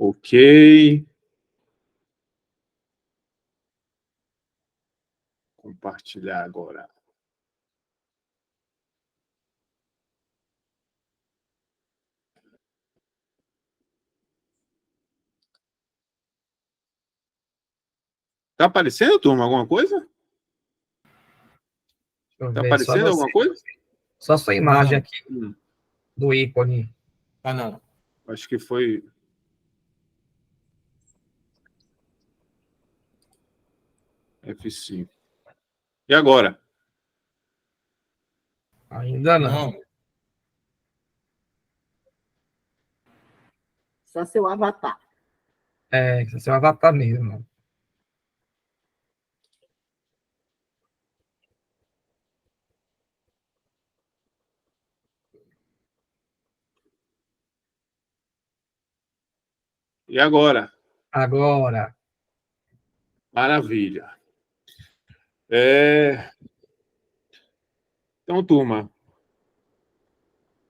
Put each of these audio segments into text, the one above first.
Ok. Compartilhar agora. Tá aparecendo, turma, alguma coisa? Deixa eu Tá ver, só aparecendo você. alguma coisa? Só sua imagem aqui Hum, do ícone. Não. acho que foi F5. E agora? Ainda não. Só seu avatar. É, seu avatar mesmo. E agora? Agora, Maravilha. Então, turma,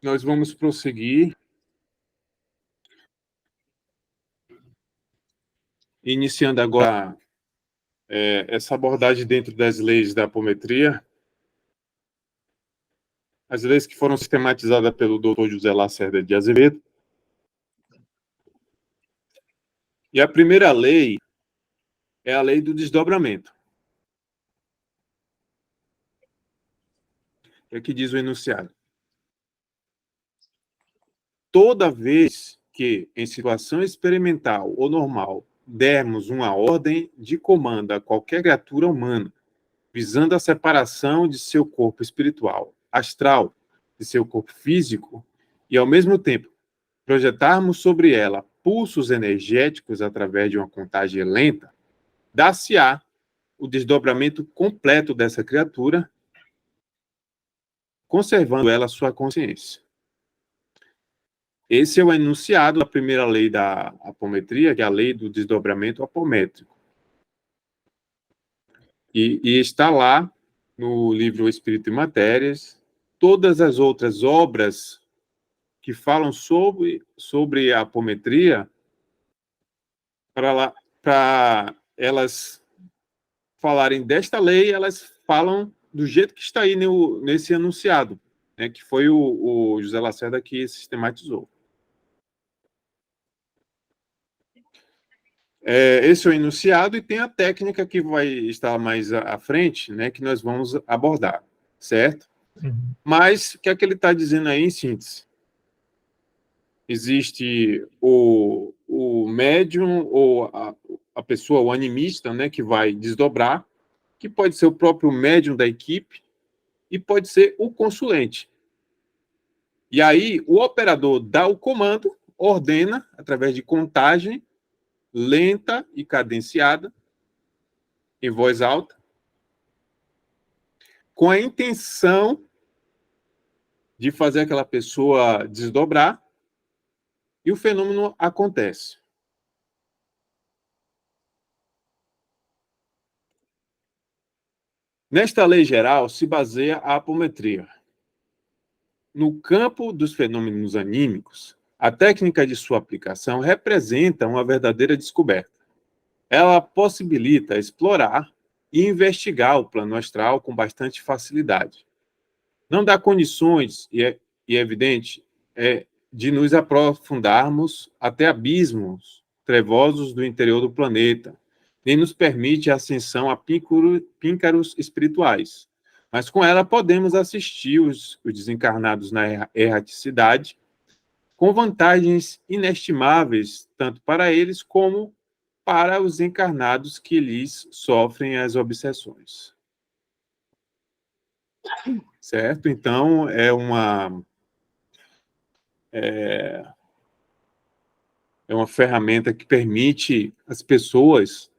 nós vamos prosseguir, iniciando agora essa abordagem dentro das leis da apometria, as leis que foram sistematizadas pelo Dr. José Lacerda de Azevedo. E a primeira lei é a lei do desdobramento. É que diz o enunciado. Toda vez que, em situação experimental ou normal, dermos uma ordem de comando a qualquer criatura humana, visando a separação de seu corpo espiritual, astral, de seu corpo físico, e, ao mesmo tempo, projetarmos sobre ela pulsos energéticos através de uma contagem lenta, dá-se-á o desdobramento completo dessa criatura, conservando ela sua consciência. Esse é o enunciado da primeira lei da apometria, que é a lei do desdobramento apométrico. E está lá no livro Espírito e Matérias. Todas as outras obras que falam sobre a apometria, para elas falarem desta lei, elas falam do jeito que está aí nesse enunciado, né, que foi o José Lacerda que sistematizou. Esse é o enunciado e tem a técnica que vai estar mais à frente, né, que nós vamos abordar, certo? uhum. Mas o que é que ele está dizendo aí em síntese? Existe o médium ou a pessoa, o animista, né, que vai desdobrar, que pode ser o próprio médium da equipe e pode ser o consulente. E aí o operador dá o comando, ordena, através de contagem lenta e cadenciada, em voz alta, com a intenção de fazer aquela pessoa desdobrar, e o fenômeno acontece. Nesta lei geral se baseia a apometria. No campo dos fenômenos anímicos, a técnica de sua aplicação representa uma verdadeira descoberta. Ela possibilita explorar e investigar o plano astral com bastante facilidade. Não dá condições, e é evidente, de nos aprofundarmos até abismos trevosos do interior do planeta, nem nos permite a ascensão a píncaros espirituais. Mas com ela podemos assistir os desencarnados na erraticidade, com vantagens inestimáveis, tanto para eles como para os encarnados que lhes sofrem as obsessões. Certo? Então, é uma ferramenta que permite às pessoas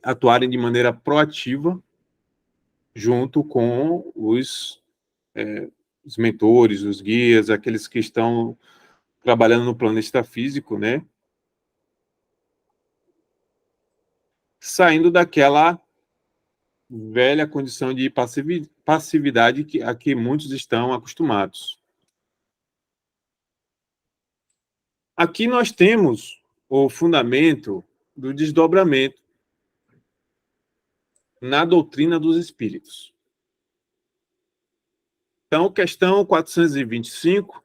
atuarem de maneira proativa junto com os mentores, os guias, aqueles que estão trabalhando no plano extrafísico, né? Saindo daquela velha condição de passividade a que muitos estão acostumados. Aqui nós temos o fundamento do desdobramento na doutrina dos espíritos. Então, questão 425.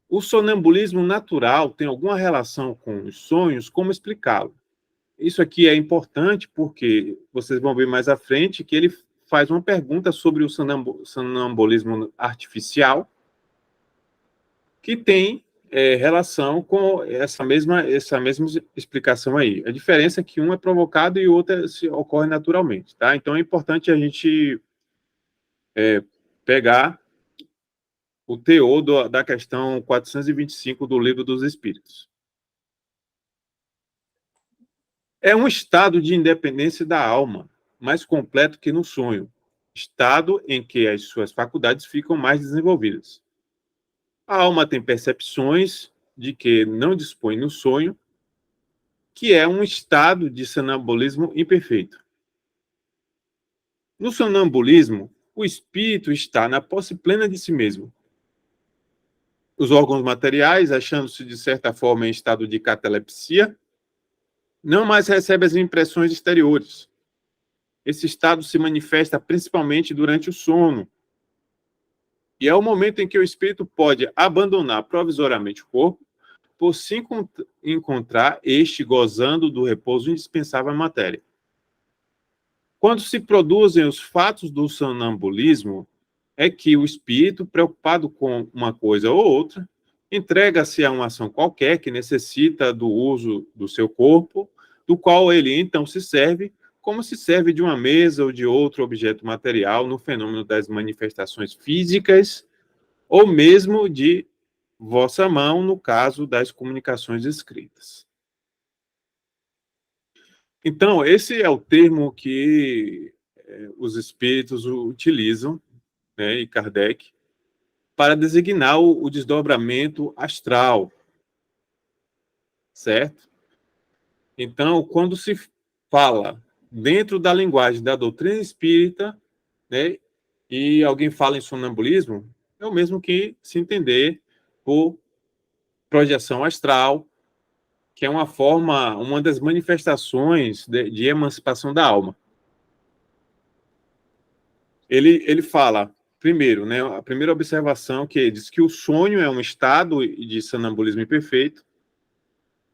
O sonambulismo natural tem alguma relação com os sonhos? Como explicá-lo? Isso aqui é importante porque vocês vão ver mais à frente que ele faz uma pergunta sobre o sonambulismo artificial, que tem relação com essa mesma explicação aí. A diferença é que um é provocado e o outro ocorre naturalmente, tá? Então é importante a gente pegar o teor da questão 425 do Livro dos Espíritos. É um estado de independência da alma, mais completo que no sonho, estado em que as suas faculdades ficam mais desenvolvidas. A alma tem percepções de que não dispõe no sonho, que é um estado de sonambulismo imperfeito. No sonambulismo, o espírito está na posse plena de si mesmo. Os órgãos materiais, achando-se de certa forma em estado de catalepsia, não mais recebem as impressões exteriores. Esse estado se manifesta principalmente durante o sono. E é o momento em que o espírito pode abandonar provisoriamente o corpo, por se encontrar este gozando do repouso indispensável à matéria. Quando se produzem os fatos do sonambulismo, é que o espírito, preocupado com uma coisa ou outra, entrega-se a uma ação qualquer que necessita do uso do seu corpo, do qual ele então se serve, como se serve de uma mesa ou de outro objeto material no fenômeno das manifestações físicas, ou mesmo de vossa mão, no caso das comunicações escritas. Então, esse é o termo que os espíritos utilizam, né, e Kardec, para designar o desdobramento astral, certo? Então, quando se fala dentro da linguagem da doutrina espírita, né, e alguém fala em sonambulismo, é o mesmo que se entender por projeção astral, que é uma forma, uma das manifestações de emancipação da alma. Ele fala, primeiro, né, a primeira observação que diz que o sonho é um estado de sonambulismo imperfeito.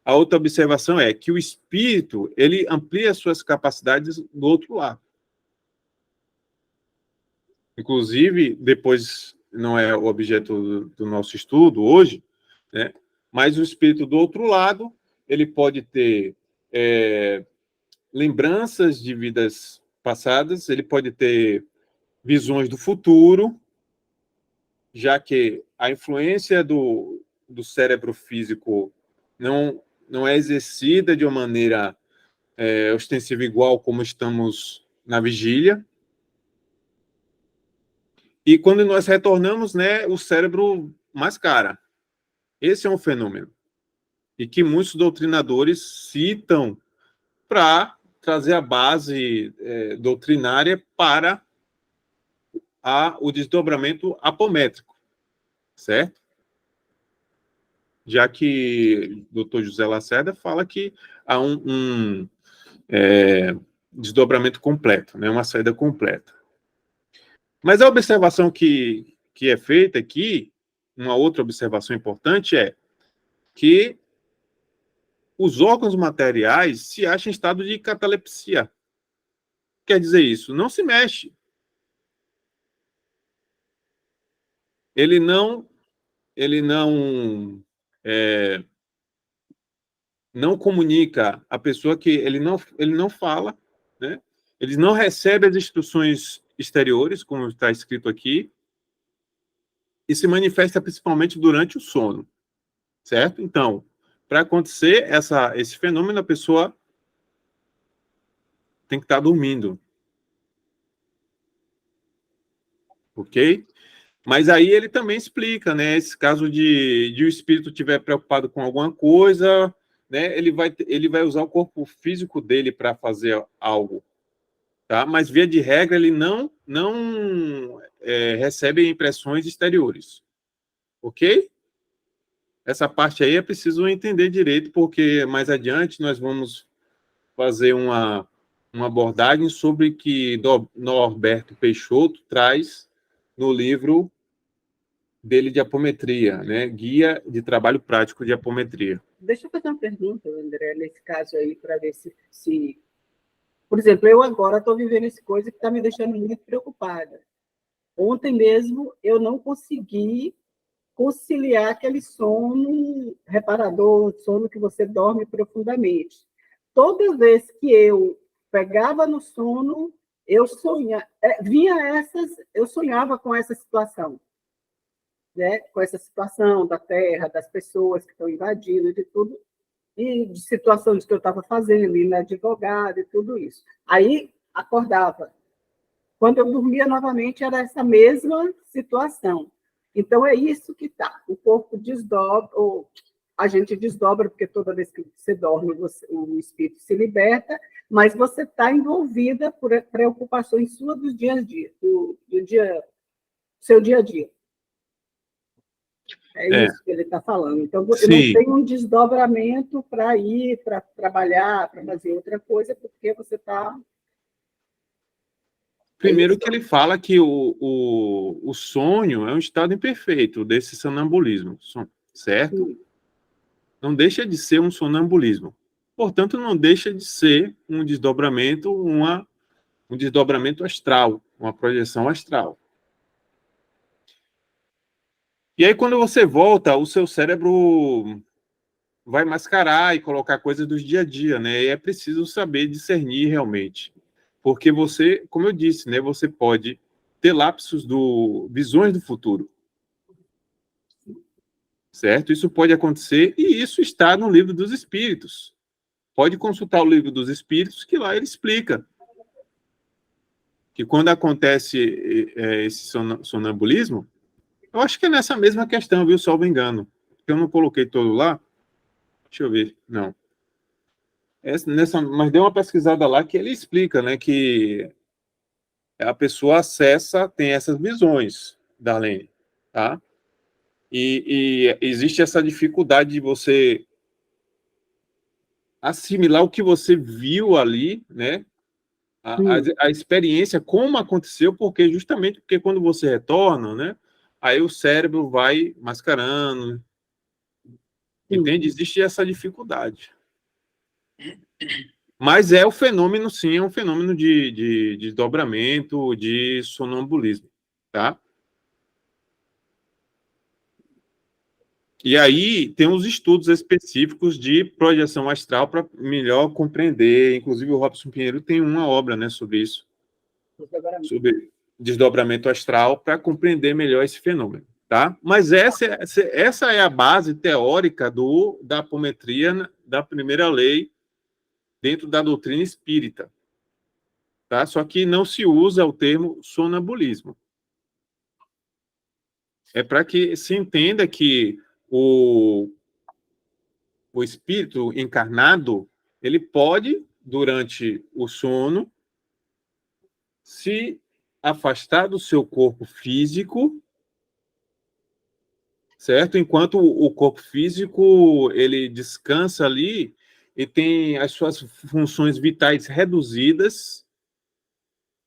A outra observação é que o espírito, ele amplia suas capacidades do outro lado. Inclusive, depois, não é o objeto do nosso estudo hoje, né, mas o espírito do outro lado, ele pode ter lembranças de vidas passadas, ele pode ter visões do futuro, já que a influência do cérebro físico não é exercida de uma maneira ostensiva igual como estamos na vigília. E quando nós retornamos, né, o cérebro mascara. Esse é um fenômeno. E que muitos doutrinadores citam para trazer a base doutrinária para o desdobramento apométrico, certo? Já que o Dr. José Lacerda fala que há um desdobramento completo, né, uma saída completa. Mas a observação que é feita aqui, uma outra observação importante é que os órgãos materiais se acham em estado de catalepsia. Quer dizer isso? Não se mexe. Ele não comunica a pessoa, que ele não fala, né? Ele não recebe as instruções exteriores, como está escrito aqui, e se manifesta principalmente durante o sono, certo? Então, para acontecer esse fenômeno, a pessoa tem que estar dormindo, ok? Mas aí ele também explica, né? Esse caso de o espírito estiver preocupado com alguma coisa, né? Ele vai usar o corpo físico dele para fazer algo, tá? Mas via de regra ele não recebe impressões exteriores, ok? essa parte aí é preciso entender direito, porque mais adiante nós vamos fazer uma abordagem sobre que Norberto Peixoto traz no livro dele de apometria, né? Guia de Trabalho Prático de Apometria. Deixa eu fazer uma pergunta, André, nesse caso aí, para ver se... Por exemplo, eu agora estou vivendo essa coisa que está me deixando muito preocupada. Ontem mesmo eu não consegui conciliar aquele sono reparador, sono que você dorme profundamente. Toda vez que eu pegava no sono, eu sonhava com essa situação, né? Com essa situação da terra, das pessoas que estão invadindo, de tudo, e de situações que eu estava fazendo, indo advogado e tudo isso. Aí acordava. Quando eu dormia novamente, era essa mesma situação. Então, é isso que está. O corpo desdobra, ou a gente desdobra, porque toda vez que você dorme, o espírito se liberta, mas você está envolvida por preocupações suas do dia a dia, do seu dia a dia. É isso que ele está falando. Então, eu não tenho um desdobramento para ir, para trabalhar, para fazer outra coisa, porque você está... Primeiro que ele fala que o sonho é um estado imperfeito desse sonambulismo, certo? Sim. Não deixa de ser um sonambulismo. Portanto, não deixa de ser um desdobramento, um desdobramento astral, uma projeção astral. E aí, quando você volta, o seu cérebro vai mascarar e colocar coisas do dia a dia, né? E é preciso saber discernir realmente. Porque você, como eu disse, né, você pode ter lapsos visões do futuro. Certo? Isso pode acontecer e isso está no Livro dos Espíritos. Pode consultar o Livro dos Espíritos, que lá ele explica que quando acontece esse sonambulismo, eu acho que é nessa mesma questão, viu? Salvo engano. Eu não coloquei todo lá. Deixa eu ver. Não. Mas deu uma pesquisada lá que ele explica, né, que a pessoa acessa, tem essas visões, Darlene, tá? E existe essa dificuldade de você assimilar o que você viu ali, né? A experiência, como aconteceu, justamente porque quando você retorna, né? Aí o cérebro vai mascarando, entende? Existe essa dificuldade. Mas é o fenômeno, sim, é um fenômeno de desdobramento, de sonambulismo, tá? E aí tem uns estudos específicos de projeção astral para melhor compreender. Inclusive o Robson Pinheiro tem uma obra, né, sobre isso, sobre desdobramento astral, para compreender melhor esse fenômeno, tá? Mas essa é a base teórica da apometria, da primeira lei dentro da doutrina espírita, tá? Só que não se usa o termo sonambulismo. É para que se entenda que o espírito encarnado, ele pode, durante o sono, se afastar do seu corpo físico, certo? Enquanto o corpo físico, ele descansa ali e tem as suas funções vitais reduzidas,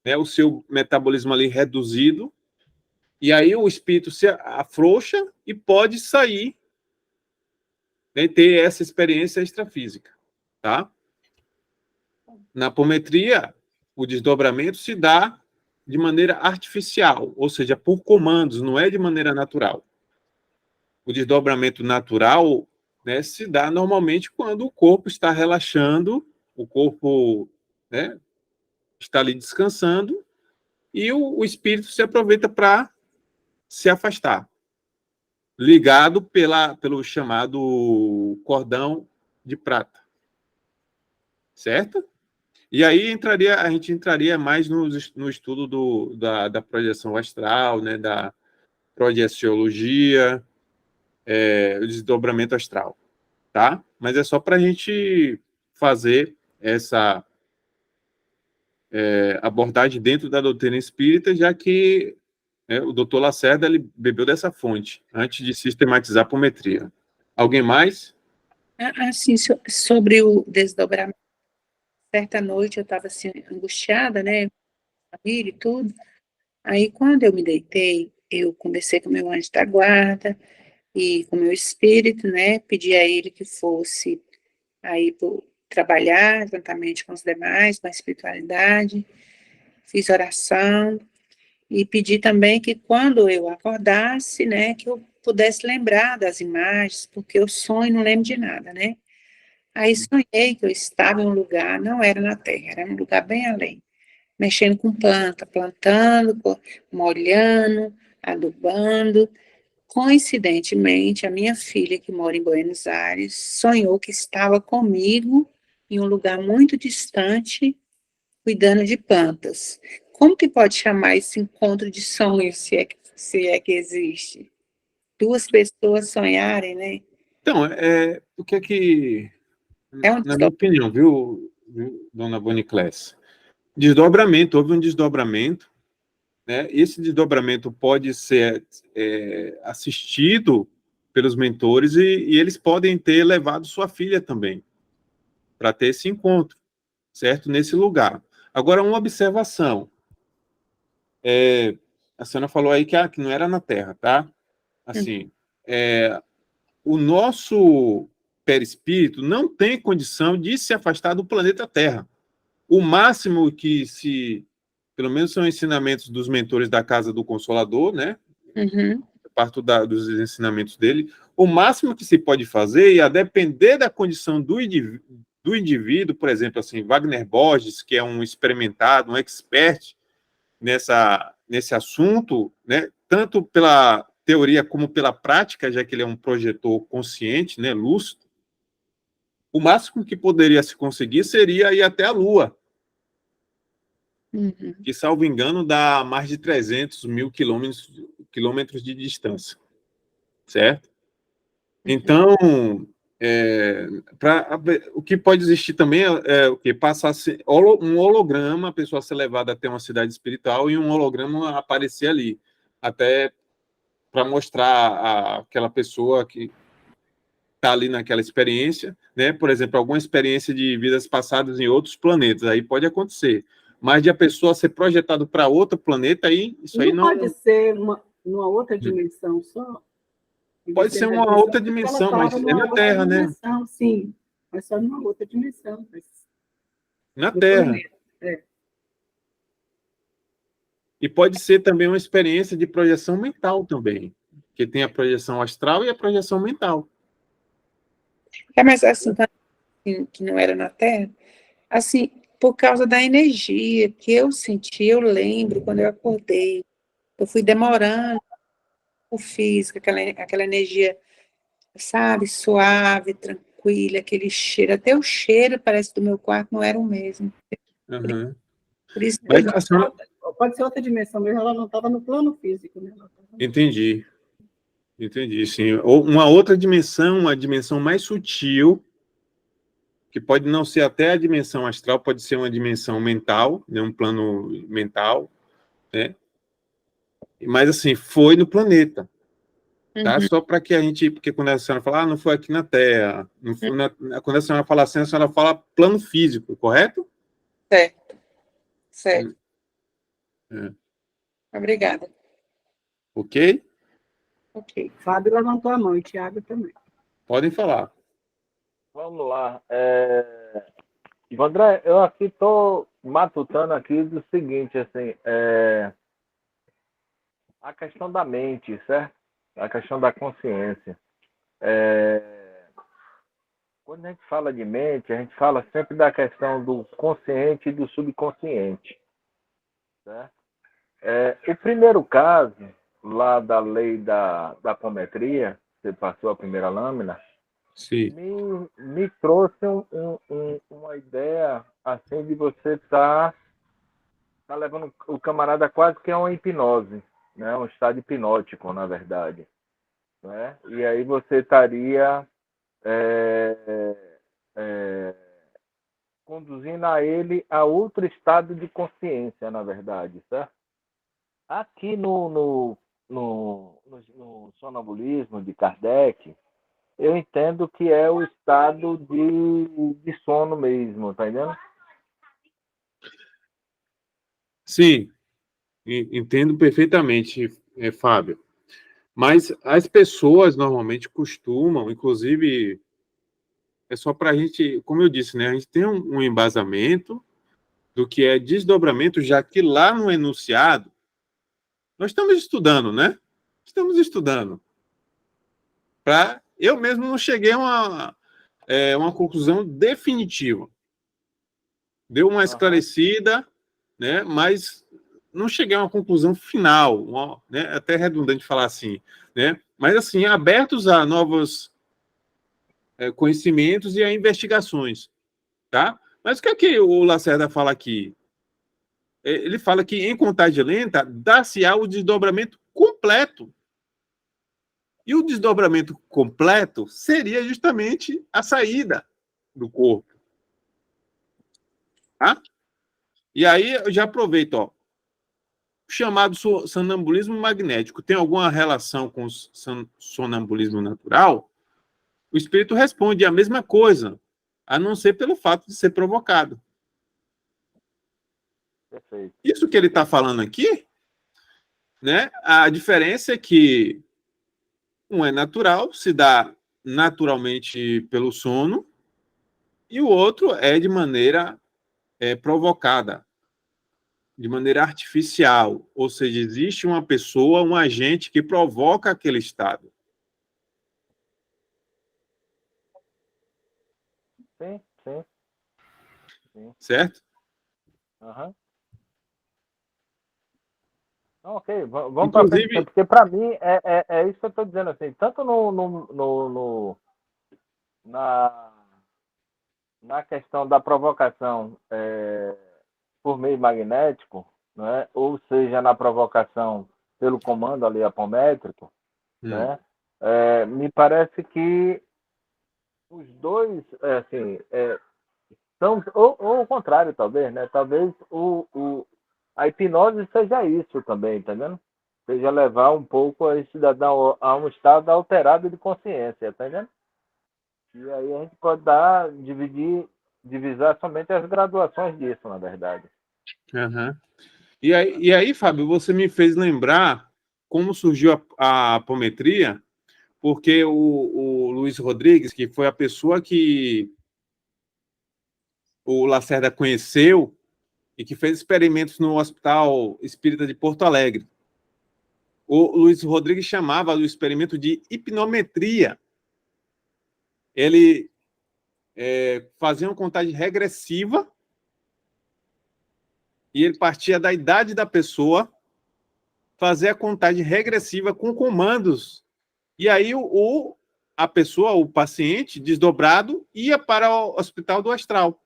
né? O seu metabolismo ali reduzido, e aí o espírito se afrouxa e pode sair, né, ter essa experiência extrafísica, tá? Na apometria, o desdobramento se dá de maneira artificial, ou seja, por comandos, não é de maneira natural. O desdobramento natural, né, se dá normalmente quando o corpo está relaxando, o corpo, né, está ali descansando, e o espírito se aproveita para se afastar, ligado pelo chamado cordão de prata. Certo? E aí a gente entraria mais no estudo da projeção astral, né, da projeciologia, o desdobramento astral, tá? Mas é só para a gente fazer essa abordagem dentro da doutrina espírita, já que o doutor Lacerda ele bebeu dessa fonte, antes de sistematizar a apometria. Alguém mais? Assim, sobre o desdobramento, certa noite eu estava assim, angustiada, né, família e tudo. Aí, quando eu me deitei, eu conversei com meu anjo da guarda e com meu espírito, né, pedi a ele que fosse aí trabalhar juntamente com os demais, com a espiritualidade, fiz oração e pedi também que quando eu acordasse, né, que eu pudesse lembrar das imagens, porque eu sonho e não lembro de nada, né? Aí sonhei que eu estava em um lugar, não era na terra, era um lugar bem além, mexendo com planta, plantando, molhando, adubando. Coincidentemente, a minha filha, que mora em Buenos Aires, sonhou que estava comigo em um lugar muito distante, cuidando de plantas. Como que pode chamar esse encontro de sonhos, se é que existe? Duas pessoas sonharem, né? Então, o que é que, É um na minha opinião, viu, dona Boniclés? Desdobramento, houve um desdobramento, né? Esse desdobramento pode ser assistido pelos mentores e eles podem ter levado sua filha também para ter esse encontro, certo? Nesse lugar. Agora, uma observação. A senhora falou aí que não era na Terra, tá? Assim, o nosso perispírito não tem condição de se afastar do planeta Terra. O máximo pelo menos são ensinamentos dos mentores da Casa do Consolador, né? Uhum. Parto dos ensinamentos dele. O máximo que se pode fazer, e a depender da condição do indivíduo, por exemplo, assim, Wagner Borges, que é um experimentado, um expert nesse assunto, né? Tanto pela teoria como pela prática, já que ele é um projetor consciente, né, lúcido, o máximo que poderia se conseguir seria ir até a Lua, Uhum. que, salvo engano, dá mais de 300 mil quilômetros de distância, certo? Então, o que pode existir também é o que passa a ser um holograma, a pessoa ser levada até uma cidade espiritual e um holograma aparecer ali, até para mostrar aquela pessoa que está ali naquela experiência, né? Por exemplo, alguma experiência de vidas passadas em outros planetas, aí pode acontecer. Mas de a pessoa ser projetada para outro planeta, aí isso aí não pode ser numa outra dimensão só? pode ser uma outra Porque ela dimensão, mas estava é numa na outra Terra, né? dimensão, sim, mas só numa outra dimensão, Na no Terra. planeta. E pode ser também uma experiência de projeção mental também, que tem a projeção astral e a projeção mental. Mas assim, que não era na Terra, assim, por causa da energia que eu senti, eu lembro quando eu acordei, eu fui demorando o físico, aquela energia, sabe, suave, tranquila, aquele cheiro, até o cheiro parece do meu quarto não era o mesmo. Uhum. Por isso que Mas a senhora... Pode ser outra dimensão mesmo, ela não estava no plano físico, né? Entendi, sim. Ou uma outra dimensão, uma dimensão mais sutil, que pode não ser até a dimensão astral, pode ser uma dimensão mental, né, um plano mental, né? Mas assim, foi no planeta, tá? Uhum. Só para que a gente, porque quando a senhora fala, não foi aqui na Terra, não foi quando a senhora fala assim, a senhora fala plano físico, correto? Certo, certo. É. Obrigada. Ok? Ok. Fábio levantou a mão e Tiago também. Podem falar. Vamos lá. Ivandré, eu aqui estou matutando aqui do seguinte, assim, a questão da mente, certo? A questão da consciência. Quando a gente fala de mente, a gente fala sempre da questão do consciente e do subconsciente, certo? O primeiro caso, lá da lei da apometria, você passou a primeira lâmina, Sim. me trouxe uma ideia assim de você tá levando o camarada quase que a uma hipnose, né? Um estado hipnótico, na verdade, né? E aí você estaria conduzindo a ele a outro estado de consciência, na verdade, certo? Aqui no sonambulismo de Kardec, eu entendo que é o estado de sono mesmo, tá entendendo? Sim, entendo perfeitamente, Fábio. Mas as pessoas normalmente costumam, inclusive, é só para a gente, como eu disse, né? A gente tem um embasamento do que é desdobramento, já que lá no enunciado, nós estamos estudando, né? Estamos estudando. Eu mesmo não cheguei a uma conclusão definitiva. Deu uma esclarecida, né? Mas não cheguei a uma conclusão final, né? Até redundante falar assim, né? Mas assim, abertos a novos conhecimentos e a investigações, tá? Mas o que é que o Lacerda fala aqui? Ele fala que em contagem lenta dá-se-á o desdobramento completo. E o desdobramento completo seria justamente a saída do corpo. Tá? E aí eu já aproveito, ó. O chamado sonambulismo magnético tem alguma relação com o sonambulismo natural? O espírito responde a mesma coisa, a não ser pelo fato de ser provocado. Perfeito. Isso que ele está falando aqui, né? A diferença é que um é natural, se dá naturalmente pelo sono, e o outro é de maneira provocada, de maneira artificial. Ou seja, existe uma pessoa, um agente que provoca aquele estado. Sim, sim. Sim. Certo? Uhum. Ok, vamos para frente, Inclusive, porque para mim é isso que eu estou dizendo, assim, tanto na questão da provocação por meio magnético, né, ou seja, na provocação pelo comando ali apométrico, né, me parece que os dois, assim, são, ou o contrário, talvez, né, talvez a hipnose seja isso também, tá vendo? Seja levar um pouco a cidadão a um estado alterado de consciência, tá entendendo? E aí a gente pode divisar somente as graduações disso, na verdade. uhum. E aí, Fábio, você me fez lembrar como surgiu a apometria, porque o Luiz Rodrigues, que foi a pessoa que o Lacerda conheceu e que fez experimentos no Hospital Espírita de Porto Alegre. O Luiz Rodrigues chamava do experimento de hipnometria. Ele fazia uma contagem regressiva e ele partia da idade da pessoa, fazia a contagem regressiva com comandos. E aí a pessoa, o paciente desdobrado, ia para o Hospital do Astral.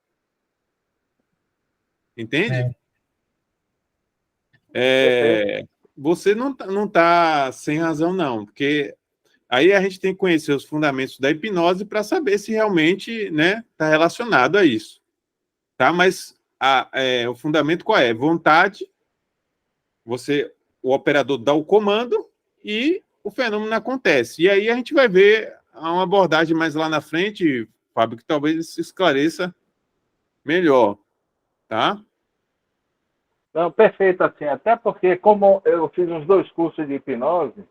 Entende? Você não tá sem razão, não, porque aí a gente tem que conhecer os fundamentos da hipnose para saber se realmente, né, está relacionado a isso. Tá? Mas o fundamento qual é? Vontade, o operador dá o comando e o fenômeno acontece. E aí a gente vai ver uma abordagem mais lá na frente, Fábio, que talvez se esclareça melhor. Tá? Não, perfeito, assim, até porque como eu fiz uns 2 cursos de hipnose,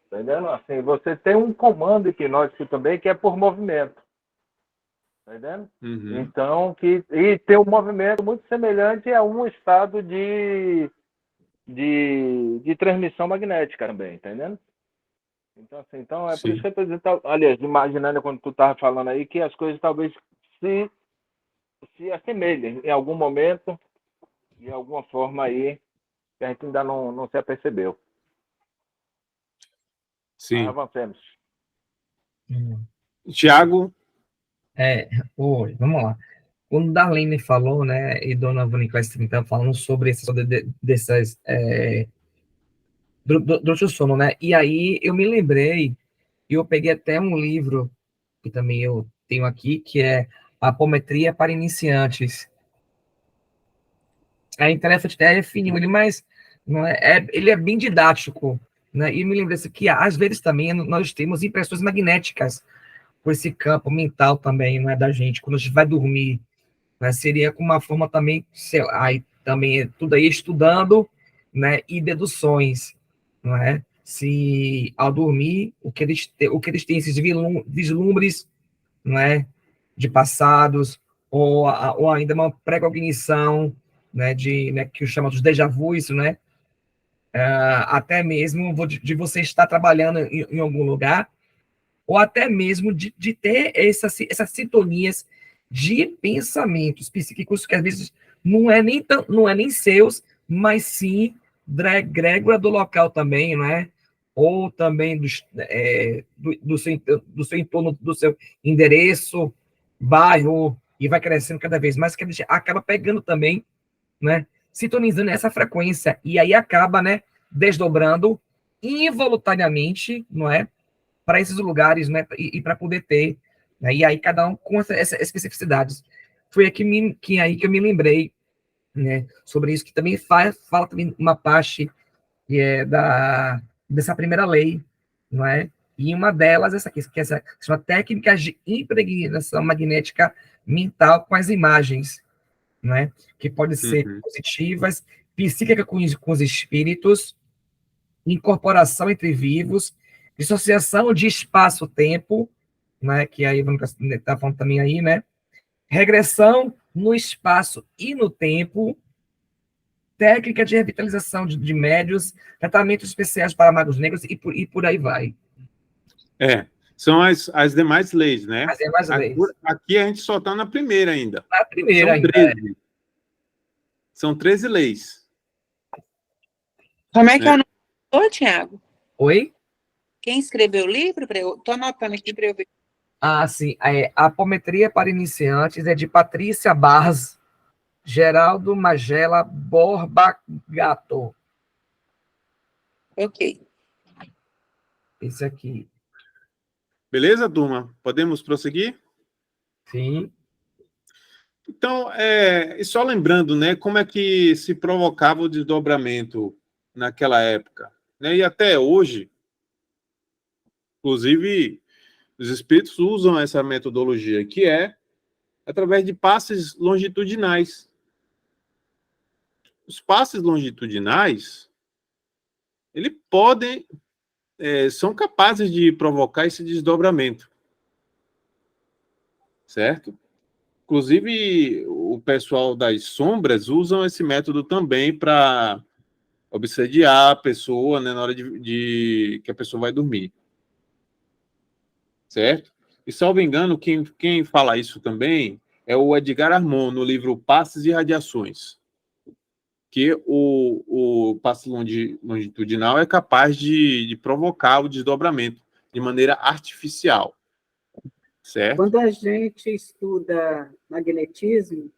entendendo? Assim, você tem um comando hipnótico também que é por movimento, entendendo? Uhum. Então, e tem um movimento muito semelhante a um estado de transmissão magnética também, entendendo? Então, assim, é por isso que eu estou dizendo, aliás, imaginando quando tu estava falando aí que as coisas talvez se assemelhem em algum momento, de alguma forma aí, que a gente ainda não se apercebeu. Sim. Avancemos. Tiago? Oi, vamos lá. Quando Darlene falou, né, e Dona Vaniclaes também estava falando sobre dessas durante o sono, né, e aí eu me lembrei, e eu peguei até um livro, que também eu tenho aqui, que é Apometria para Iniciantes. É interessante, é fininho, mas não ele é bem didático, né, e me lembrei que às vezes também nós temos impressões magnéticas com esse campo mental também, não é, da gente, quando a gente vai dormir, né, seria com uma forma também, sei lá, aí também é tudo aí estudando, né, e deduções, não é? Se ao dormir, o que eles têm, esses vislumbres, não é, de passados, ou ainda uma precognição, né, que chama dos déjà vus, né, até mesmo de você estar trabalhando em algum lugar, ou até mesmo de ter essas sintonias de pensamentos psíquicos que às vezes não é nem seus, mas sim da egrégora do local também, não é? Ou também do seu entorno, do seu endereço, bairro, e vai crescendo cada vez mais, que a gente acaba pegando também, né? Sintonizando essa frequência, e aí acaba, né, desdobrando involuntariamente, não é? Para esses lugares, né, e para poder ter, né, e aí cada um com essas especificidades. Foi aí que eu me lembrei, né, sobre isso, que também fala também uma parte dessa primeira lei, não é? E uma delas, essa aqui, que é essa chama técnicas de impregnação magnética mental com as imagens, não é? Que podem ser Uhum. positivas, psíquica com os espíritos, incorporação entre vivos, dissociação de espaço-tempo, né, que aí vamos estar falando também aí, né, regressão no espaço e no tempo, técnica de revitalização de médios, tratamentos especiais para magos negros e por aí vai. São as demais leis, né? As demais leis. Aqui a gente só está na primeira ainda. Na primeira São ainda. 13. São 13 leis. Como é que é né? o nome, Tiago? Oi? Quem escreveu o livro? Estou anotando aqui para eu ver. Ah, sim. Apometria para iniciantes é de Patrícia Barros, Geraldo Magela Borba Gato. Ok. Esse aqui. Beleza, turma? Podemos prosseguir? Sim. Então, e só lembrando, né, como é que se provocava o desdobramento naquela época, né? E até hoje, inclusive, os espíritos usam essa metodologia, que é através de passes longitudinais. Os passes longitudinais, eles são capazes de provocar esse desdobramento, certo? Inclusive, o pessoal das sombras usam esse método também para obsediar a pessoa, né, na hora de que a pessoa vai dormir. Certo? E, salvo engano, quem fala isso também é o Edgar Armon, no livro Passes e Radiações, que o passe longitudinal é capaz de provocar o desdobramento de maneira artificial. Certo? Quando a gente estuda magnetismo,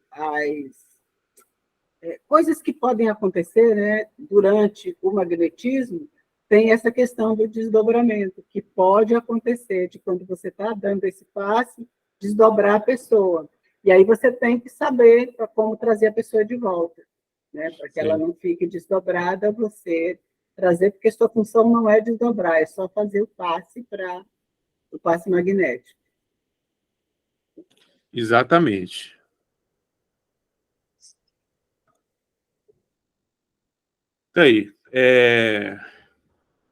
coisas que podem acontecer, né, durante o magnetismo, tem essa questão do desdobramento, que pode acontecer de quando você está dando esse passe, desdobrar a pessoa. E aí você tem que saber como trazer a pessoa de volta, né, para que ela não fique desdobrada, você trazer, porque sua função não é desdobrar, é só fazer o passe magnético. Exatamente. Aí,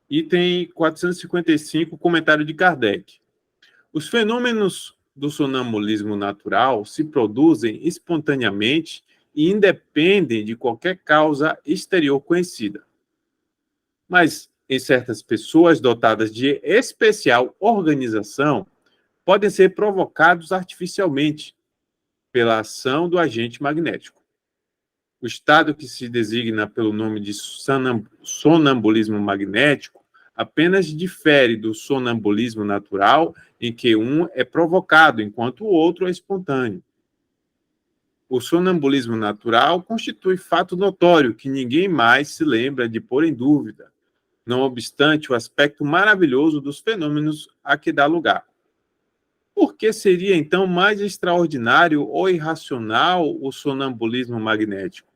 item 455, comentário de Kardec. Os fenômenos do sonambulismo natural se produzem espontaneamente e independem de qualquer causa exterior conhecida. Mas, em certas pessoas dotadas de especial organização, podem ser provocados artificialmente pela ação do agente magnético. O estado que se designa pelo nome de sonambulismo magnético apenas difere do sonambulismo natural, em que um é provocado, enquanto o outro é espontâneo. O sonambulismo natural constitui fato notório que ninguém mais se lembra de pôr em dúvida, não obstante o aspecto maravilhoso dos fenômenos a que dá lugar. Por que seria, então, mais extraordinário ou irracional o sonambulismo magnético?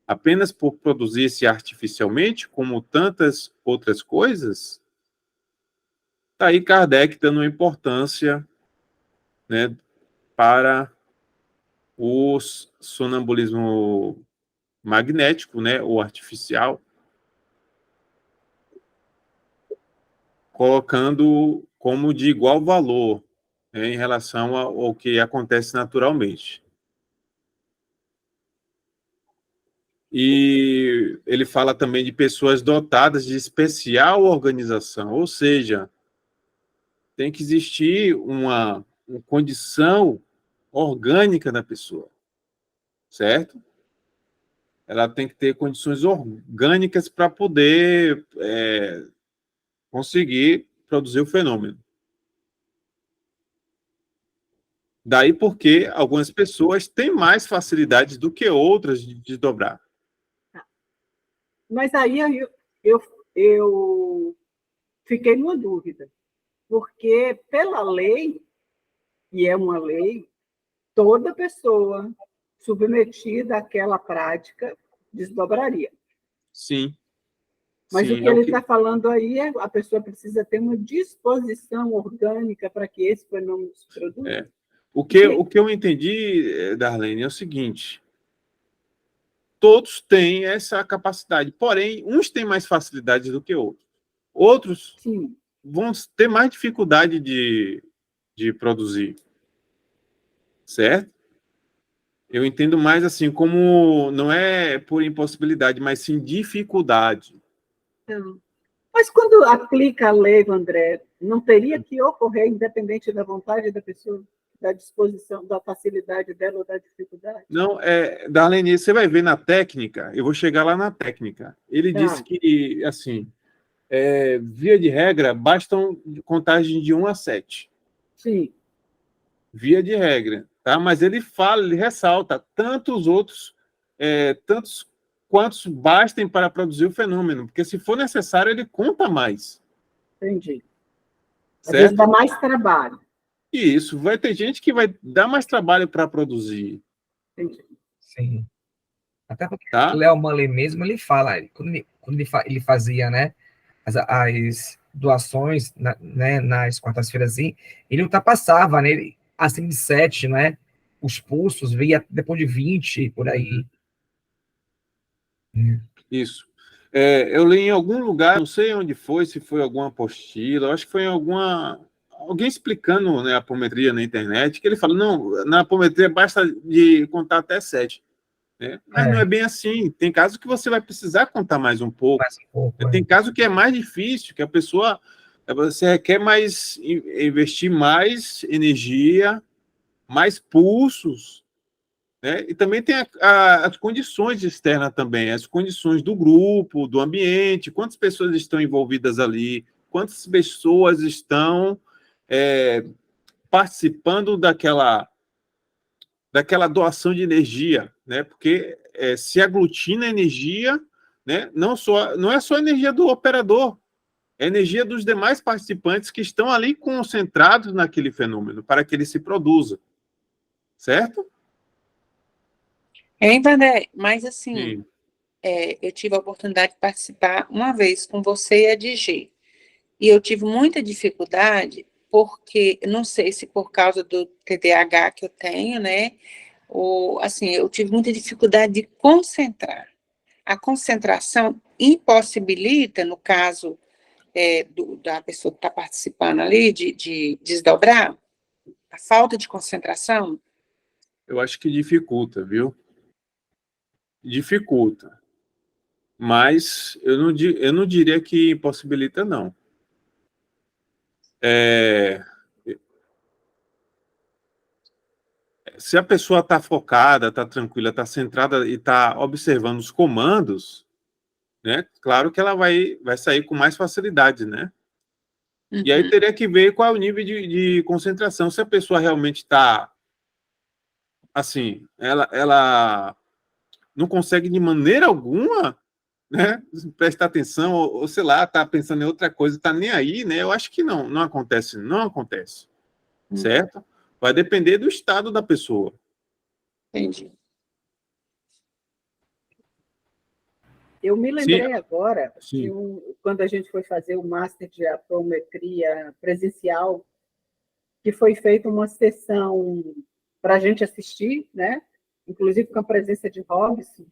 Apenas por produzir-se artificialmente, como tantas outras coisas? Está aí Kardec dando uma importância, né, para o sonambulismo magnético, né, ou artificial, colocando como de igual valor, né, em relação ao que acontece naturalmente. E ele fala também de pessoas dotadas de especial organização, ou seja, tem que existir uma condição orgânica da pessoa, certo? Ela tem que ter condições orgânicas para poder conseguir produzir o fenômeno. Daí porque algumas pessoas têm mais facilidade do que outras de desdobrar. Mas aí eu fiquei numa dúvida, porque pela lei, e é uma lei, toda pessoa submetida àquela prática desdobraria. Sim. Mas o Sim, que ele está falando aí é a pessoa precisa ter uma disposição orgânica para que esse fenômeno se produza. é. O que eu entendi, Darlene, é o seguinte: todos têm essa capacidade, porém, uns têm mais facilidade do que outros. Outros Sim. vão ter mais dificuldade de produzir, certo? Eu entendo mais assim, como não é por impossibilidade, mas sim dificuldade. Então, mas quando aplica a lei, André, não teria que ocorrer independente da vontade da pessoa, da disposição, da facilidade dela ou da dificuldade? Não, Darlene, você vai ver na técnica, eu vou chegar lá na técnica. Ele disse que, assim, via de regra, bastam contagem de 1 a 7. Sim. Via de regra, tá? Mas ele fala, ele ressalta, tantos quantos bastem para produzir o fenômeno, porque se for necessário, ele conta mais. Entendi. Às vezes Certo? dá mais trabalho. E isso, vai ter gente que vai dar mais trabalho para produzir. Entendi. Sim. Até porque Tá? Léo Manley mesmo, ele fala, quando ele fazia, né, as doações, né, nas quartas-feiras, ele ultrapassava, né, acima de 7, né, os pulsos, via depois de 20, por aí. Isso. Eu li em algum lugar, não sei onde foi, se foi alguma apostila, acho que foi em alguém explicando, né, a apometria na internet, que ele fala, não, na apometria basta de contar até 7. Né? Mas não é bem assim. Tem casos que você vai precisar contar mais um pouco. Mais um pouco, Tem caso que é mais difícil, que a pessoa você requer mais, investir mais energia, mais pulsos, né? E também tem as condições externas também, as condições do grupo, do ambiente, quantas pessoas estão envolvidas ali, quantas pessoas estão participando daquela doação de energia, né? Porque se aglutina energia, né? Não é só a energia do operador, é a energia dos demais participantes que estão ali concentrados naquele fenômeno para que ele se produza, certo? Vandé, mas assim, Sim. eu tive a oportunidade de participar uma vez com você e a DG, e eu tive muita dificuldade, porque, não sei se por causa do TDAH que eu tenho, né, ou, assim, eu tive muita dificuldade de concentrar. A concentração impossibilita, no caso da pessoa que está participando ali, de desdobrar, a falta de concentração. Eu acho que dificulta, viu? Dificulta. Mas eu não diria que impossibilita, não. Se a pessoa está focada, está tranquila, está centrada e está observando os comandos, né? Claro que ela vai sair com mais facilidade, né? Uhum. E aí teria que ver qual é o nível de concentração. Se a pessoa realmente está, assim, ela não consegue de maneira alguma, né, prestar atenção, ou sei lá, está pensando em outra coisa, está nem aí, né? Eu acho que não acontece, não acontece, certo? Vai depender do estado da pessoa. Entendi. Eu me Sim, lembrei agora que sim. quando a gente foi fazer o Master de Apometria presencial, que foi feita uma sessão para a gente assistir, né? Inclusive com a presença de Robson,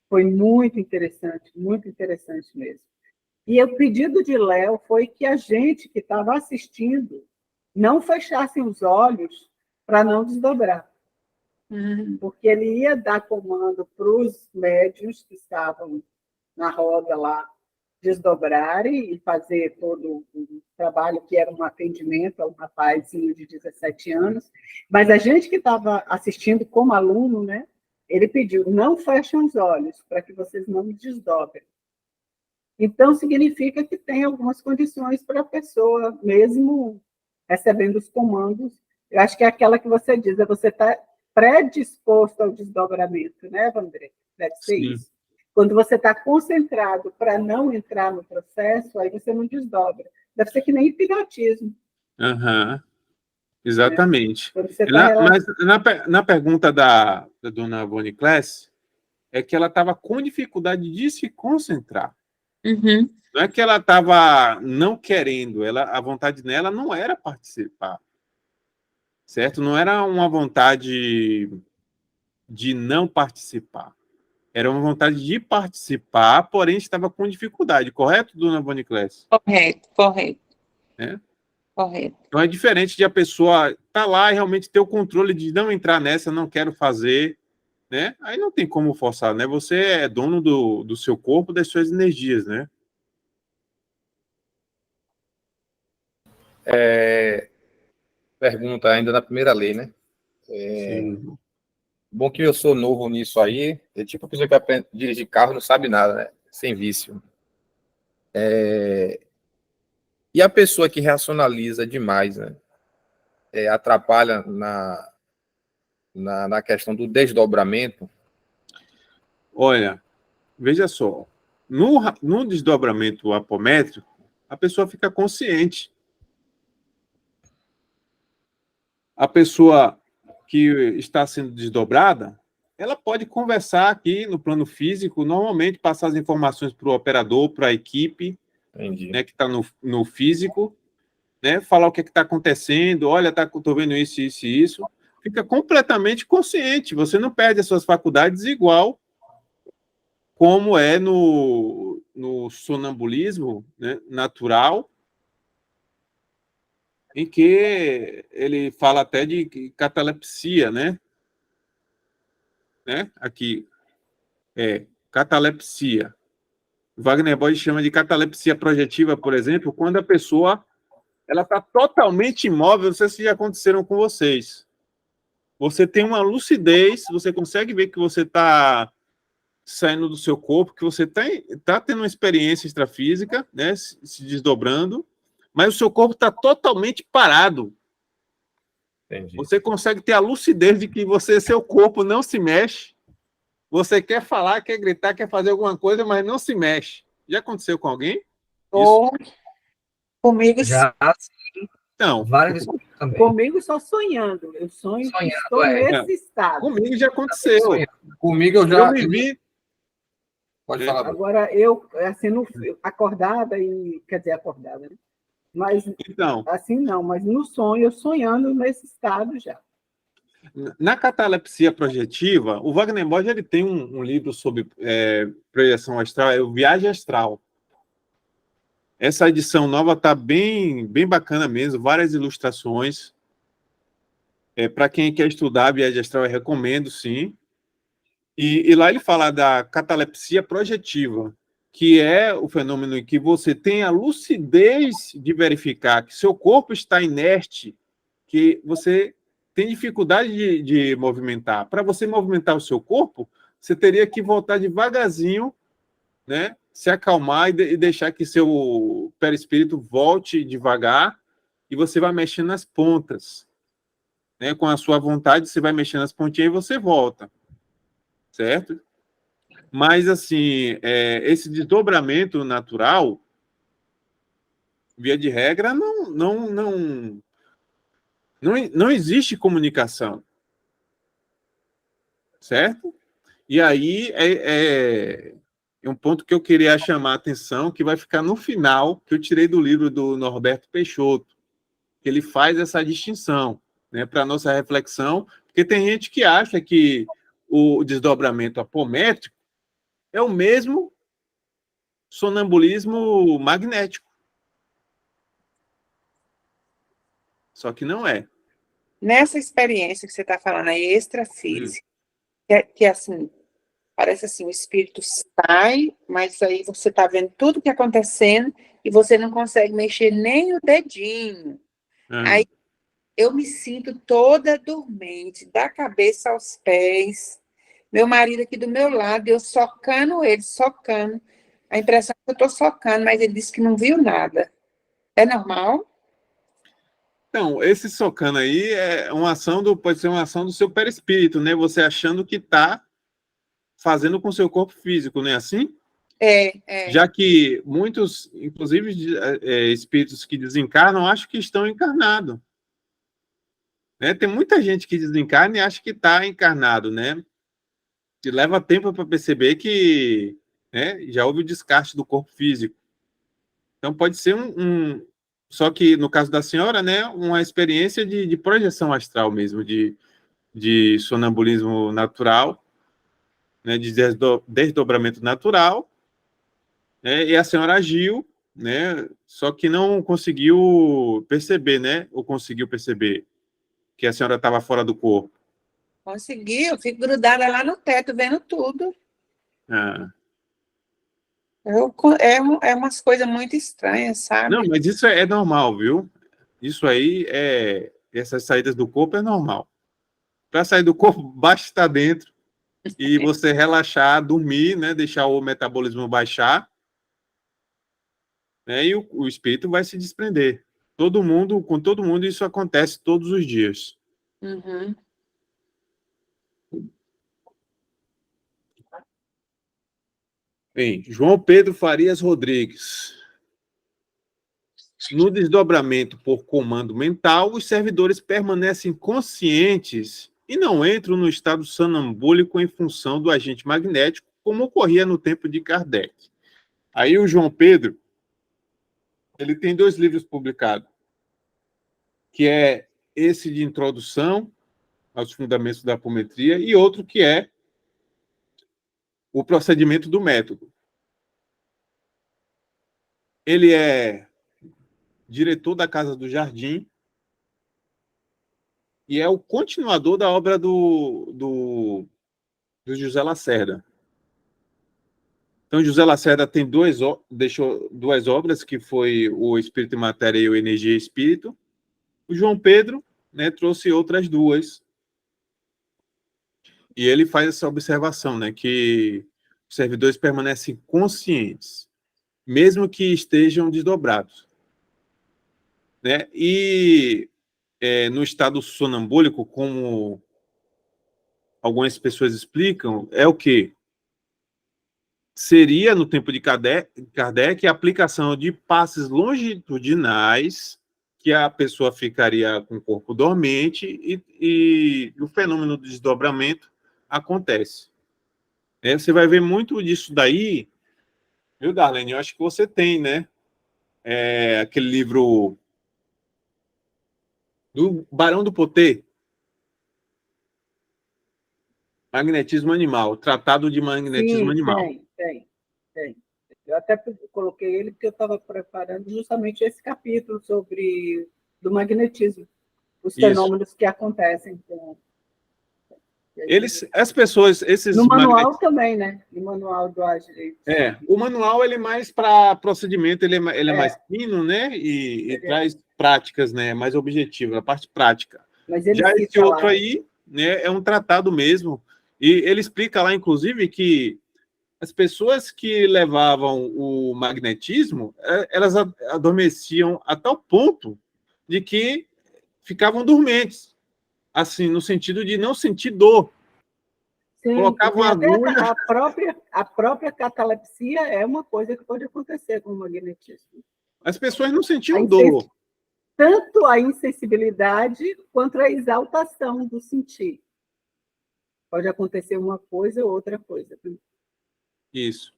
foi muito interessante mesmo. E o pedido de Léo foi que a gente que estava assistindo não fechasse os olhos para não desdobrar, porque ele ia dar comando para os médiuns que estavam na roda lá desdobrarem e fazer todo o trabalho que era um atendimento a um rapazinho de 17 anos. Mas a gente que estava assistindo como aluno, né, ele pediu, não fechem os olhos para que vocês não desdobrem. Então, significa que tem algumas condições para a pessoa, mesmo recebendo os comandos. Eu acho que é aquela que você diz, é você está predisposto ao desdobramento, né, Vandré? Deve ser Sim. isso. Quando você está concentrado para não entrar no processo, aí você não desdobra. Deve ser que nem hipnotismo. Aham, exatamente. Quando você está Mas na pergunta da dona Bonnie Class, é que ela estava com dificuldade de se concentrar. Uhum. Não é que ela estava não querendo, a vontade dela não era participar, certo? Não era uma vontade de não participar. Era uma vontade de participar, porém estava com dificuldade, correto, dona Boniclés? Correto, correto, É? correto. Então é diferente de a pessoa estar lá e realmente ter o controle de não entrar nessa, não quero fazer, né? Aí não tem como forçar, né? Você é dono do seu corpo, das suas energias, né? Pergunta ainda na primeira lei, né? Sim. Bom que eu sou novo nisso aí. É tipo a pessoa que aprende a dirigir carro não sabe nada, né? Sem vício. E a pessoa que racionaliza demais, né? Atrapalha na questão do desdobramento. Olha, veja só. No desdobramento apométrico, a pessoa fica consciente. A pessoa que está sendo desdobrada, ela pode conversar aqui no plano físico, normalmente passar as informações para o operador, para a equipe, Entendi. né, que está no físico, né, falar o que está acontecendo, olha, estou vendo isso, isso e isso. Fica completamente consciente, você não perde as suas faculdades igual como é no sonambulismo, né, natural, em que ele fala até de catalepsia, né? Aqui catalepsia. Wagner Borges chama de catalepsia projetiva, por exemplo, quando a pessoa ela está totalmente imóvel. Não sei se já aconteceram com vocês. Você tem uma lucidez, você consegue ver que você está saindo do seu corpo, que você tá tendo uma experiência extrafísica, né, se desdobrando, mas o seu corpo está totalmente parado. Entendi. Você consegue ter a lucidez de que seu corpo não se mexe. Você quer falar, quer gritar, quer fazer alguma coisa, mas não se mexe. Já aconteceu com alguém? Ou comigo, Já Não. várias vezes comigo também. Comigo só sonhando. Eu sonho que estou nesse estado. Comigo já aconteceu. Comigo eu já. Eu me vi. Pode falar. Agora, eu, assim, acordada e. Quer dizer, acordada, né? Mas, Então, assim, não, mas no sonho, eu sonhando nesse estado já. na catalepsia projetiva, o Wagner Borges ele tem um livro sobre projeção astral, é o Viagem Astral. Essa edição nova está bem bacana mesmo, várias ilustrações. Para quem quer estudar a viagem astral, eu recomendo, sim. E lá ele fala da catalepsia projetiva, que é o fenômeno em que você tem a lucidez de verificar que seu corpo está inerte, que você tem dificuldade de movimentar. Para você movimentar o seu corpo, você teria que voltar devagarzinho, né? Se acalmar e deixar que seu perispírito volte devagar e você vai mexendo nas pontas. Né? Com a sua vontade, você vai mexendo nas pontinhas e você volta. Certo? Mas, assim, esse desdobramento natural, via de regra, não existe comunicação. Certo? E aí é é um ponto que eu queria chamar a atenção, que vai ficar no final, que eu tirei do livro do Norberto Peixoto, que ele faz essa distinção, né, para a nossa reflexão, porque tem gente que acha que o desdobramento apométrico é o mesmo sonambulismo magnético. Só que não é. Nessa experiência que você está falando aí, extrafísica, que assim, parece assim, o espírito sai, mas aí você está vendo tudo que está acontecendo e você não consegue mexer nem o dedinho. Aí eu me sinto toda dormente, da cabeça aos pés. Meu marido aqui do meu lado, eu socando ele, socando. A impressão é que eu estou socando, mas ele disse que não viu nada. É normal? Então, esse socando aí é uma ação pode ser uma ação do seu perispírito, né? Você achando que está fazendo com o seu corpo físico, não é assim? É. Já que muitos, inclusive espíritos que desencarnam, acham que estão encarnados. Né? Tem muita gente que desencarna e acha que está encarnado, né? E leva tempo para perceber que, né, já houve o descarte do corpo físico. Então pode ser só que no caso da senhora, né, uma experiência de projeção astral mesmo, de sonambulismo natural, né, de desdobramento natural, né, e a senhora agiu, né, só que não conseguiu perceber, né, ou conseguiu perceber que a senhora estava fora do corpo. Consegui, eu fico grudada lá no teto, vendo tudo. Ah. É umas coisas muito estranhas, sabe? Não, mas isso é normal, viu? Isso aí essas saídas do corpo é normal. Para sair do corpo, basta estar dentro e você relaxar, dormir, né? Deixar o metabolismo baixar, né? E o espírito vai se desprender. Com todo mundo, isso acontece todos os dias. Uhum. Bem, João Pedro Farias Rodrigues. No desdobramento por comando mental, os servidores permanecem conscientes e não entram no estado sonambúlico em função do agente magnético, como ocorria no tempo de Kardec. Aí o João Pedro, ele tem 2 livros publicados, que é esse de introdução aos fundamentos da apometria e outro que é o procedimento do método. Ele é diretor da Casa do Jardim e é o continuador da obra do José Lacerda. Então, José Lacerda deixou 2 obras, que foi o Espírito e Matéria e o Energia e Espírito. O João Pedro, né, trouxe outras 2. E ele faz essa observação, né, que os servidores permanecem conscientes, mesmo que estejam desdobrados. Né? E no estado sonambúlico, como algumas pessoas explicam, é o quê? Seria, no tempo de Kardec, a aplicação de passes longitudinais, que a pessoa ficaria com o corpo dormente e o fenômeno do desdobramento acontece. Você vai ver muito disso daí, viu, Darlene? Eu acho que você tem, né? Aquele livro do Barão do Potê, Magnetismo Animal, Tratado de Magnetismo Sim, Animal. tem. Eu até coloquei ele porque eu estava preparando justamente esse capítulo do magnetismo, os fenômenos que acontecem com... As pessoas, esses no manual também, né? No manual do AGE. O manual ele é mais para procedimento, ele é mais fino, né? E traz práticas, né? Mais objetivo, a parte prática. Mas ele já esse outro lá, aí, né? É um tratado mesmo. E ele explica lá, inclusive, que as pessoas que levavam o magnetismo, elas adormeciam a tal ponto de que ficavam dormentes, assim, no sentido de não sentir dor. Sim, Colocavam a agulha. A própria catalepsia é uma coisa que pode acontecer com o magnetismo. As pessoas não sentiam dor. Tanto a insensibilidade quanto a exaltação do sentir. Pode acontecer uma coisa ou outra coisa. Isso.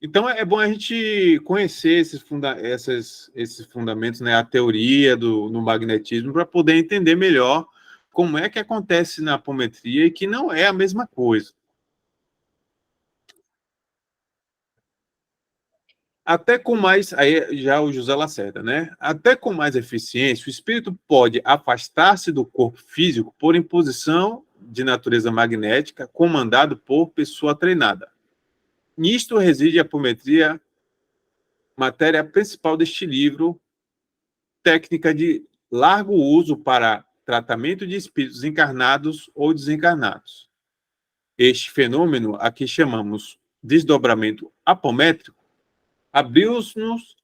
Então, é bom a gente conhecer esses fundamentos, né, a teoria no magnetismo, para poder entender melhor como é que acontece na apometria e que não é a mesma coisa. Até com mais, aí já o José Lacerda, né? Até com mais eficiência, o espírito pode afastar-se do corpo físico por imposição de natureza magnética, comandado por pessoa treinada. Nisto reside a apometria, matéria principal deste livro, técnica de largo uso para tratamento de espíritos encarnados ou desencarnados. Este fenômeno, a que chamamos desdobramento apométrico, abriu-nos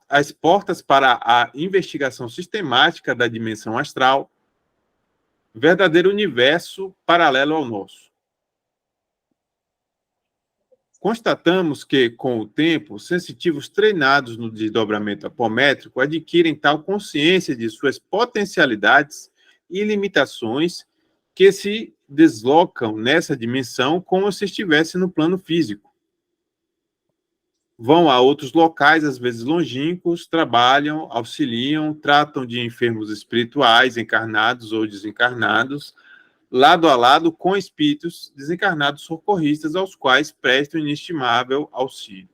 as portas para a investigação sistemática da dimensão astral, verdadeiro universo paralelo ao nosso. Constatamos que, com o tempo, sensitivos treinados no desdobramento apométrico adquirem tal consciência de suas potencialidades e limitações que se deslocam nessa dimensão como se estivesse no plano físico. Vão a outros locais, às vezes longínquos, trabalham, auxiliam, tratam de enfermos espirituais, encarnados ou desencarnados, lado a lado com espíritos desencarnados socorristas, aos quais prestam inestimável auxílio.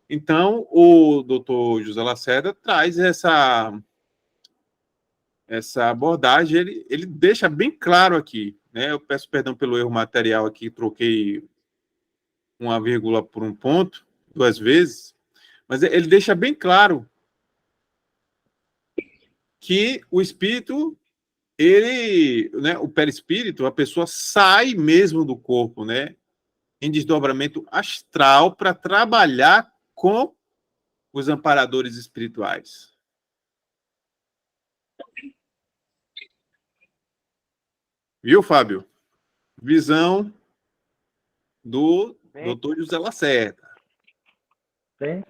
Então, o doutor José Lacerda traz essa abordagem, ele deixa bem claro aqui, né? Eu peço perdão pelo erro material aqui, troquei uma vírgula por um ponto, 2 vezes, mas ele deixa bem claro que o espírito, ele, né, o perispírito, a pessoa sai mesmo do corpo, né, em desdobramento astral para trabalhar com os amparadores espirituais. Viu, Fábio? Visão do Dr. José Lacerda. Sim.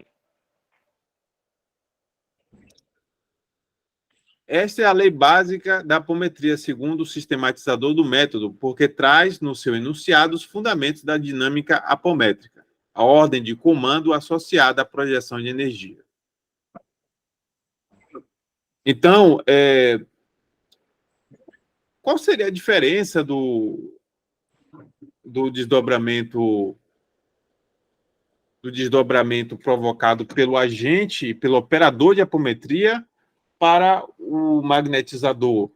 Esta é a lei básica da apometria, segundo o sistematizador do método, porque traz no seu enunciado os fundamentos da dinâmica apométrica, a ordem de comando associada à projeção de energia. Então, qual seria a diferença do desdobramento provocado pelo agente, pelo operador de apometria, para o magnetizador,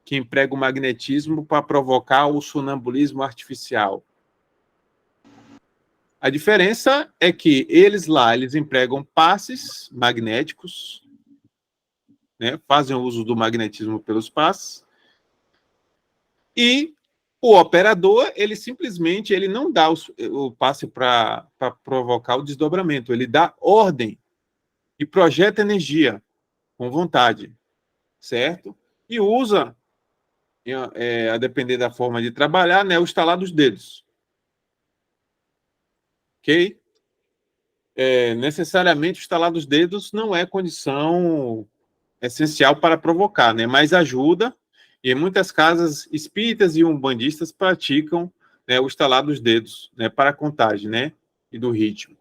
que emprega o magnetismo para provocar o sonambulismo artificial? A diferença é que eles empregam passes magnéticos, né, fazem uso do magnetismo pelos passes, e o operador, ele simplesmente não dá o passe para provocar o desdobramento, ele dá ordem e projeta energia com vontade, certo? E usa, a depender da forma de trabalhar, né, o estalar dos dedos. Ok? Necessariamente o estalar dos dedos não é condição essencial para provocar, né, mas ajuda, e em muitas casas espíritas e umbandistas praticam, né, o estalar dos dedos, né, para a contagem, né, e do ritmo.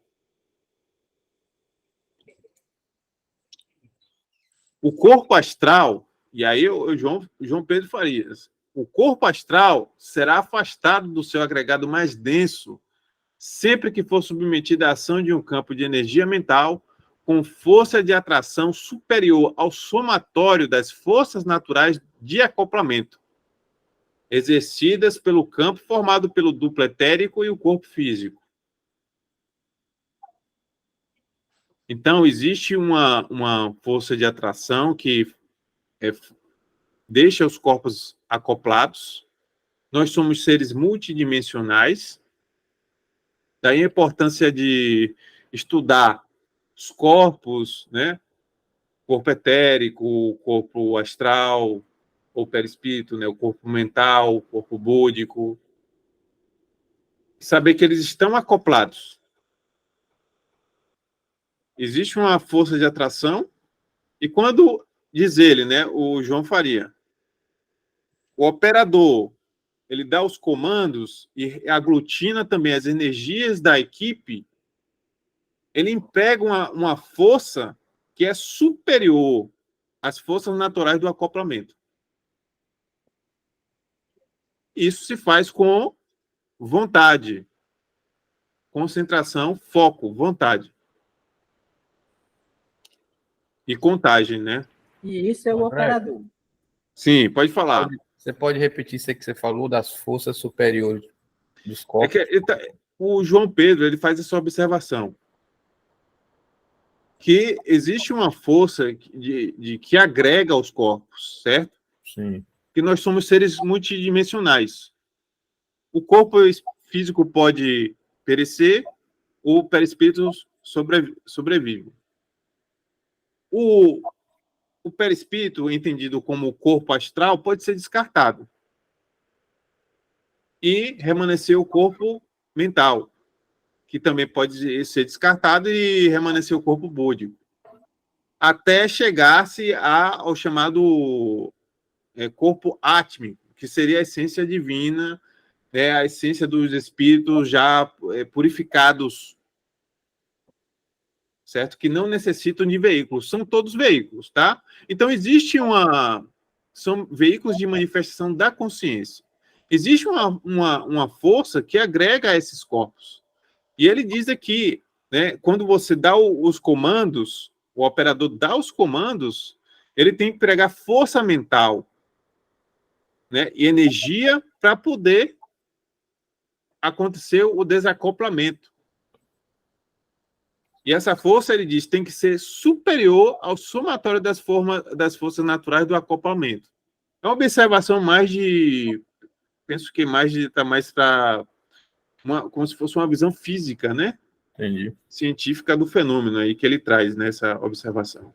O corpo astral, e aí o João Pedro Farias, o corpo astral será afastado do seu agregado mais denso sempre que for submetido à ação de um campo de energia mental com força de atração superior ao somatório das forças naturais de acoplamento, exercidas pelo campo formado pelo duplo etérico e o corpo físico. Então, existe uma força de atração que deixa os corpos acoplados. Nós somos seres multidimensionais. Daí a importância de estudar os corpos, né? Corpo etérico, corpo astral, ou perispírito, né? O corpo mental, o corpo búdico. Saber que eles estão acoplados. Existe uma força de atração, e quando diz ele, né, o João Faria, o operador, ele dá os comandos e aglutina também as energias da equipe, ele emprega uma força que é superior às forças naturais do acoplamento. Isso se faz com vontade, concentração, foco, vontade. E contagem, né? E isso é o André, operador. Sim, pode falar. Você pode repetir isso aí que você falou das forças superiores dos É corpos? que o João Pedro ele faz essa observação, que existe uma força que agrega aos corpos, certo? Sim. Que nós somos seres multidimensionais. O corpo físico pode perecer, o perispírito sobrevive. O perispírito, entendido como corpo astral, pode ser descartado e remanescer o corpo mental, que também pode ser descartado e remanescer o corpo búdico, até chegar-se ao chamado corpo átmico, que seria a essência divina, a essência dos espíritos já purificados, certo? Que não necessitam de veículos, são todos veículos, tá? Então, são veículos de manifestação da consciência. Existe uma força que agrega a esses corpos. E ele diz aqui, né, quando você dá os comandos, o operador dá os comandos, ele tem que empregar força mental, né, e energia para poder acontecer o desacoplamento. E essa força, ele diz, tem que ser superior ao somatório das forças naturais do acoplamento. É uma observação penso que está mais para como se fosse uma visão física, né? Entendi. Científica do fenômeno aí que ele traz nessa observação.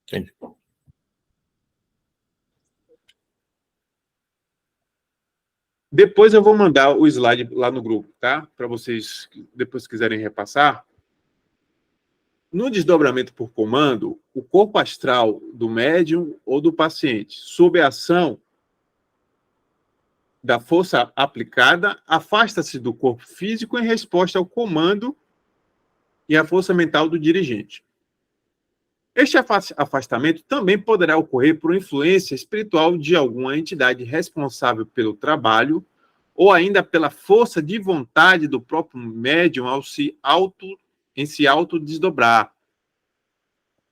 Entendi. Depois eu vou mandar o slide lá no grupo, tá? Para vocês depois quiserem repassar. No desdobramento por comando, o corpo astral do médium ou do paciente, sob a ação da força aplicada, afasta-se do corpo físico em resposta ao comando e à força mental do dirigente. Este afastamento também poderá ocorrer por influência espiritual de alguma entidade responsável pelo trabalho ou ainda pela força de vontade do próprio médium em se autodesdobrar.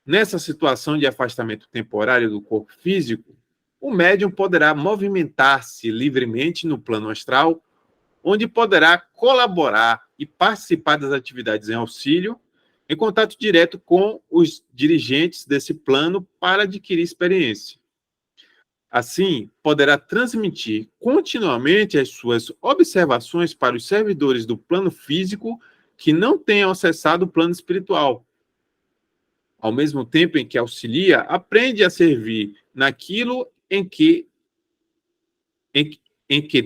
Nessa situação de afastamento temporário do corpo físico, o médium poderá movimentar-se livremente no plano astral, onde poderá colaborar e participar das atividades em auxílio, em contato direto com os dirigentes desse plano para adquirir experiência. Assim, poderá transmitir continuamente as suas observações para os servidores do plano físico que não tenham acessado o plano espiritual. Ao mesmo tempo em que auxilia, aprende a servir naquilo em que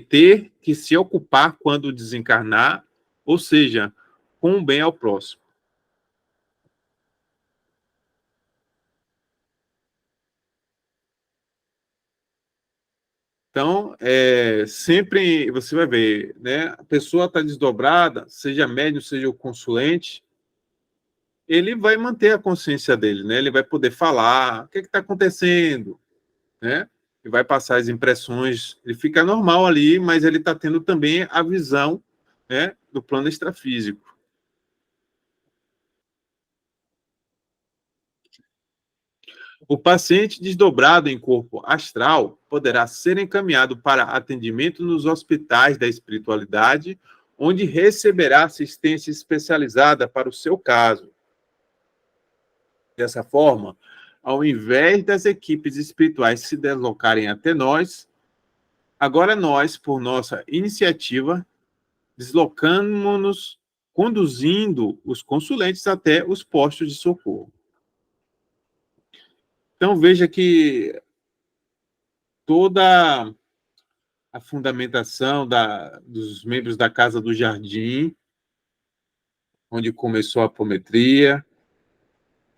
ter que se ocupar quando desencarnar, ou seja, com o bem ao próximo. Então, sempre você vai ver, né? A pessoa está desdobrada, seja médium, seja o consulente, ele vai manter a consciência dele, né? Ele vai poder falar o que está acontecendo, né? E vai passar as impressões. Ele fica normal ali, mas ele está tendo também a visão, né, do plano extrafísico. O paciente desdobrado em corpo astral poderá ser encaminhado para atendimento nos hospitais da espiritualidade, onde receberá assistência especializada para o seu caso. Dessa forma, ao invés das equipes espirituais se deslocarem até nós, agora nós, por nossa iniciativa, deslocamos-nos, conduzindo os consulentes até os postos de socorro. Então, veja que toda a fundamentação dos membros da Casa do Jardim, onde começou a apometria,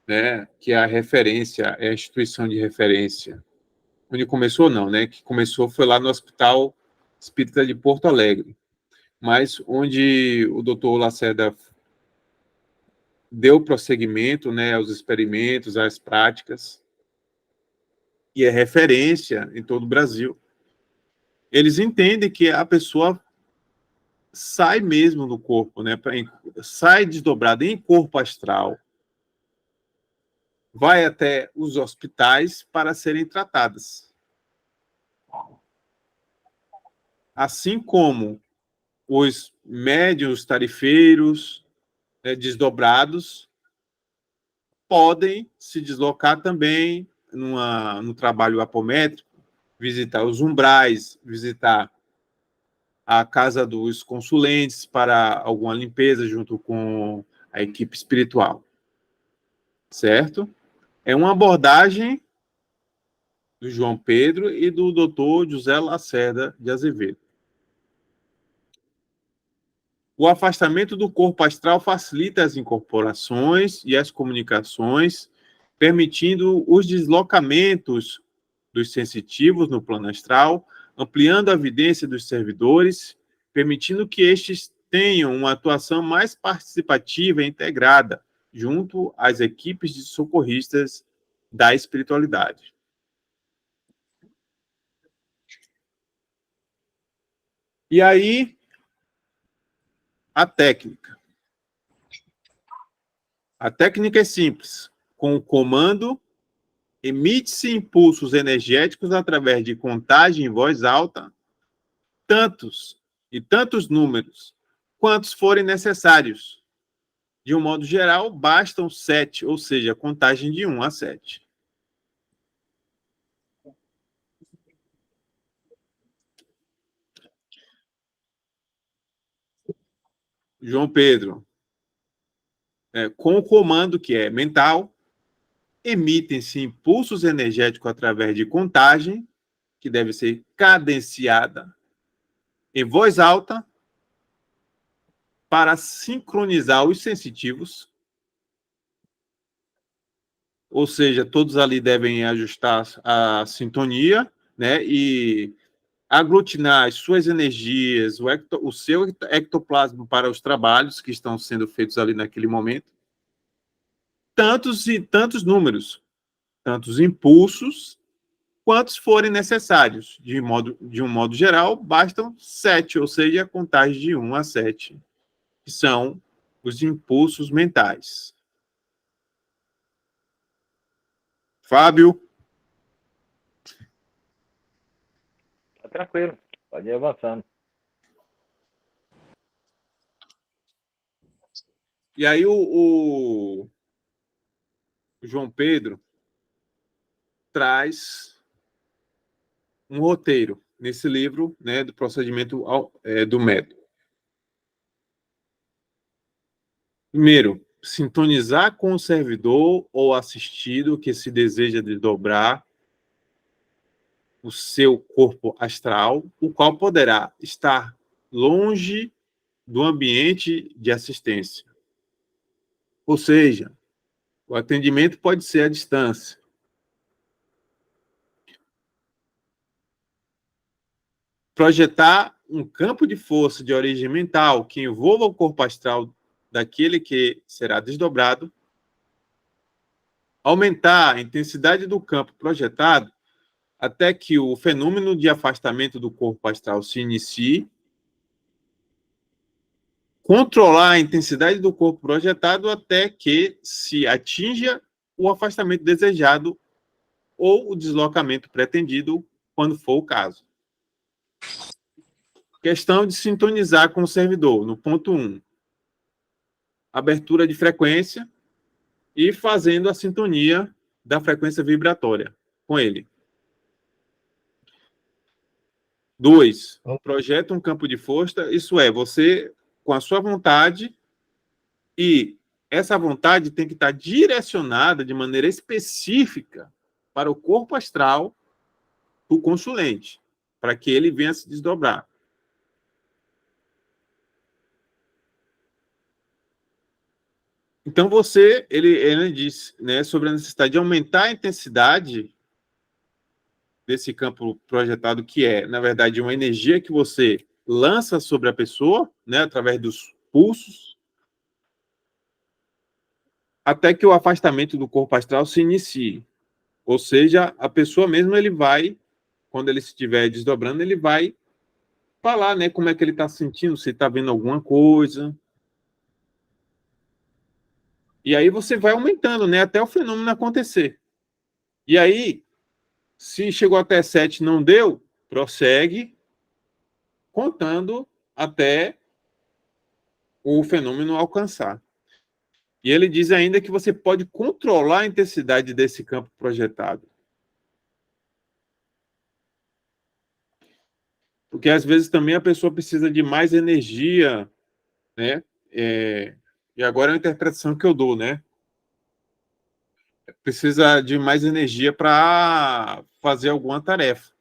né, que é a referência, é a instituição de referência. Onde começou, não, né? Que começou foi lá no Hospital Espírita de Porto Alegre, mas onde o doutor Lacerda deu prosseguimento, né, aos experimentos, às práticas, e é referência em todo o Brasil. Eles entendem que a pessoa sai mesmo do corpo, né, sai desdobrada em corpo astral, vai até os hospitais para serem tratadas. Assim como os médiuns tarifeiros, né, desdobrados podem se deslocar também no trabalho apométrico, visitar os umbrais, visitar a casa dos consulentes para alguma limpeza junto com a equipe espiritual. Certo? É uma abordagem do João Pedro e do Dr. José Lacerda de Azevedo. O afastamento do corpo astral facilita as incorporações e as comunicações, permitindo os deslocamentos dos sensitivos no plano astral, ampliando a evidência dos servidores, permitindo que estes tenham uma atuação mais participativa e integrada junto às equipes de socorristas da espiritualidade. E aí, a técnica. A técnica é simples. Com o comando, emite-se impulsos energéticos através de contagem em voz alta, tantos números, quantos forem necessários. De um modo geral, bastam 7, ou seja, a contagem de 1 a 7. João Pedro, com o comando que é mental, emitem-se impulsos energéticos através de contagem, que deve ser cadenciada, em voz alta, para sincronizar os sensitivos, ou seja, todos ali devem ajustar a sintonia, né, e aglutinar as suas energias, o seu ectoplasma para os trabalhos que estão sendo feitos ali naquele momento. Tantos e tantos números, tantos impulsos, quantos forem necessários. De um modo geral, bastam 7, ou seja, a contagem de 1 a 7, que são os impulsos mentais. Fábio? Tá tranquilo, pode ir avançando. E aí o João Pedro traz um roteiro nesse livro, né, do procedimento do método. Primeiro, sintonizar com o servidor ou assistido que se deseja desdobrar o seu corpo astral, o qual poderá estar longe do ambiente de assistência. Ou seja, o atendimento pode ser à distância. Projetar um campo de força de origem mental que envolva o corpo astral daquele que será desdobrado. Aumentar a intensidade do campo projetado até que o fenômeno de afastamento do corpo astral se inicie. Controlar a intensidade do corpo projetado até que se atinja o afastamento desejado ou o deslocamento pretendido, quando for o caso. Questão de sintonizar com o servidor. No ponto 1, abertura de frequência e fazendo a sintonia da frequência vibratória com ele. 2, projeta um campo de força, isso é, você, com a sua vontade, e essa vontade tem que estar direcionada de maneira específica para o corpo astral do consulente, para que ele venha se desdobrar. Então, ele diz, né, sobre a necessidade de aumentar a intensidade desse campo projetado, que é, na verdade, uma energia que você lança sobre a pessoa, né, através dos pulsos, até que o afastamento do corpo astral se inicie. Ou seja, a pessoa mesmo, ele vai, quando ele estiver desdobrando, ele vai falar, né, como é que ele está sentindo, se está vendo alguma coisa. E aí você vai aumentando, né, até o fenômeno acontecer. E aí, se chegou até 7 e não deu, prossegue contando até o fenômeno alcançar. E ele diz ainda que você pode controlar a intensidade desse campo projetado. Porque às vezes também a pessoa precisa de mais energia, né? E agora é a interpretação que eu dou, né? Precisa de mais energia para fazer alguma tarefa.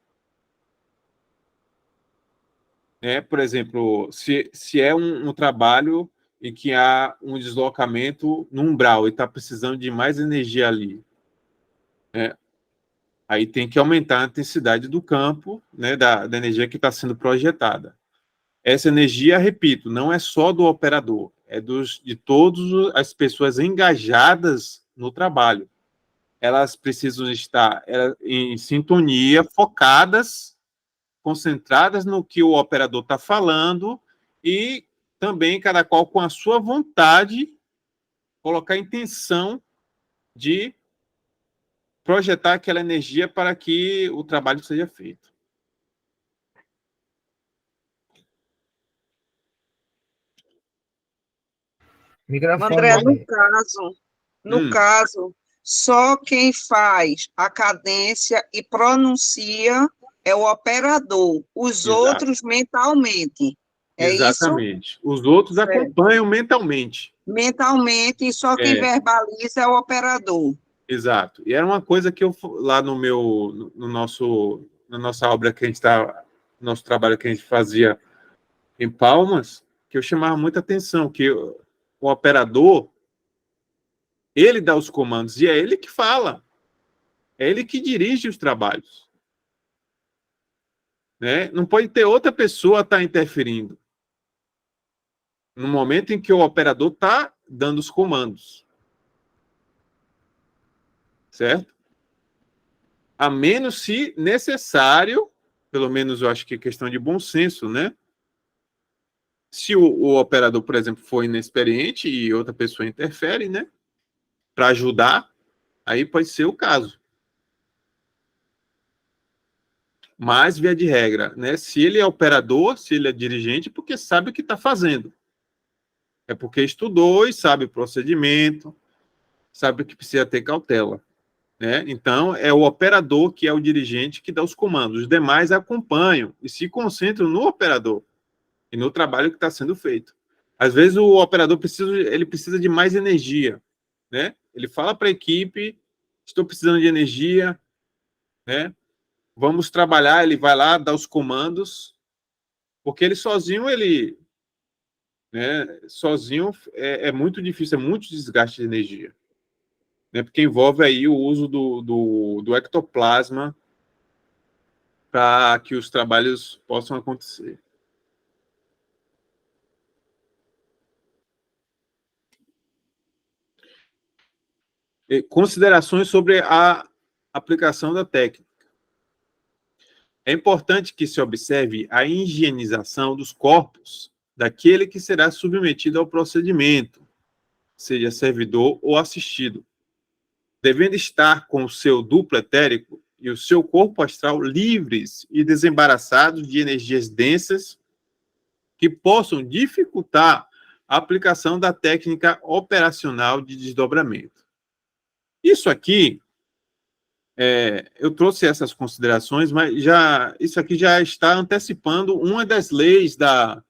Por exemplo, se é um trabalho em que há um deslocamento no umbral e está precisando de mais energia ali, né? Aí tem que aumentar a intensidade do campo, né, da energia que está sendo projetada. Essa energia, repito, não é só do operador, é de todas as pessoas engajadas no trabalho. Elas precisam estar em sintonia, focadas, concentradas no que o operador está falando e também, cada qual com a sua vontade, colocar a intenção de projetar aquela energia para que o trabalho seja feito. Microfone, André, Maria. no caso, só quem faz a cadência e pronuncia é o operador, os Exato. outros mentalmente. É Exatamente. Os outros acompanham mentalmente. Mentalmente, e só quem verbaliza é o operador. Exato. E era uma coisa que eu, lá na nossa obra que a gente está, nosso trabalho que a gente fazia em Palmas, que eu chamava muita atenção, que o operador, ele dá os comandos e é ele que fala. É ele que dirige os trabalhos. Né? Não pode ter outra pessoa estar interferindo no momento em que o operador está dando os comandos. Certo? A menos se necessário, pelo menos eu acho que é questão de bom senso, né? Se o operador, por exemplo, for inexperiente e outra pessoa interfere, né? Para ajudar, aí pode ser o caso. Mas, via de regra, né? Se ele é operador, se ele é dirigente, porque sabe o que está fazendo. É porque estudou e sabe o procedimento, sabe que precisa ter cautela. Né? Então, é o operador que é o dirigente que dá os comandos. Os demais acompanham e se concentram no operador e no trabalho que está sendo feito. Às vezes, o operador precisa de mais energia. Né? Ele fala para a equipe, estou precisando de energia, né? Vamos trabalhar, ele vai lá, dá os comandos, porque ele sozinho, sozinho é muito difícil, é muito desgaste de energia. Né, porque envolve aí o uso do ectoplasma para que os trabalhos possam acontecer. Considerações sobre a aplicação da técnica. É importante que se observe a higienização dos corpos daquele que será submetido ao procedimento, seja servidor ou assistido, devendo estar com o seu duplo etérico e o seu corpo astral livres e desembaraçados de energias densas que possam dificultar a aplicação da técnica operacional de desdobramento. Isso aqui, eu trouxe essas considerações, mas isso aqui já está antecipando uma das leis da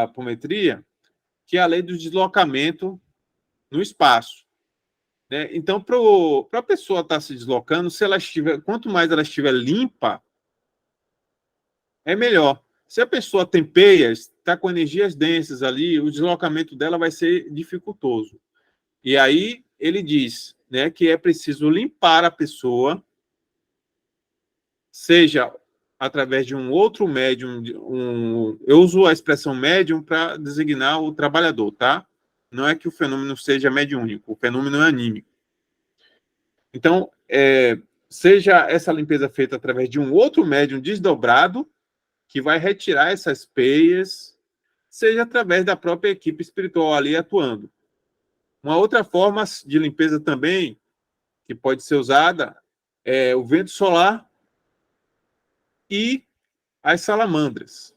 apometria, que é a lei do deslocamento no espaço. Né? Então, para a pessoa estar se deslocando, quanto mais ela estiver limpa, é melhor. Se a pessoa tem peias, está com energias densas ali, o deslocamento dela vai ser dificultoso. E aí ele diz, né, que é preciso limpar a pessoa, seja através de um outro médium, eu uso a expressão médium para designar o trabalhador, tá? Não é que o fenômeno seja mediúnico, o fenômeno é anímico. Então, seja essa limpeza feita através de um outro médium desdobrado, que vai retirar essas peias, seja através da própria equipe espiritual ali atuando. Uma outra forma de limpeza também, que pode ser usada, é o vento solar e as salamandras.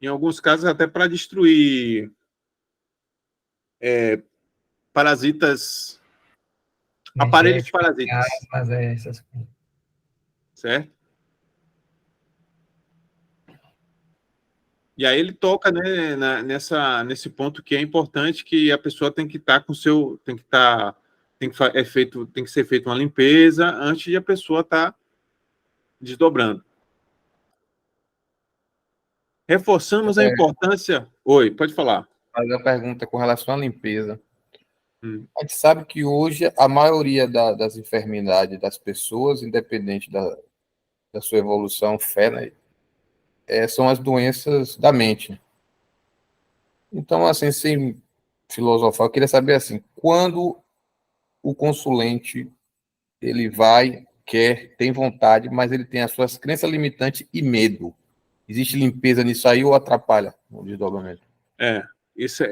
Em alguns casos, até para destruir parasitas, aparelhos parasitas. Mas essas coisas. Certo? E aí ele toca, né, nesse ponto que é importante, que a pessoa tem que estar com o seu, tem que ser feita uma limpeza antes de a pessoa estar desdobrando. Reforçamos a importância. Oi, pode falar. Fazer a pergunta com relação à limpeza. A gente sabe que hoje a maioria das enfermidades das pessoas, independente da sua evolução, fé, né, são as doenças da mente. Então, assim, sem filosofar, eu queria saber, assim, quando o consulente, ele vai, quer, tem vontade, mas ele tem as suas crenças limitantes e medo. Existe limpeza nisso aí ou atrapalha o desdobramento? Isso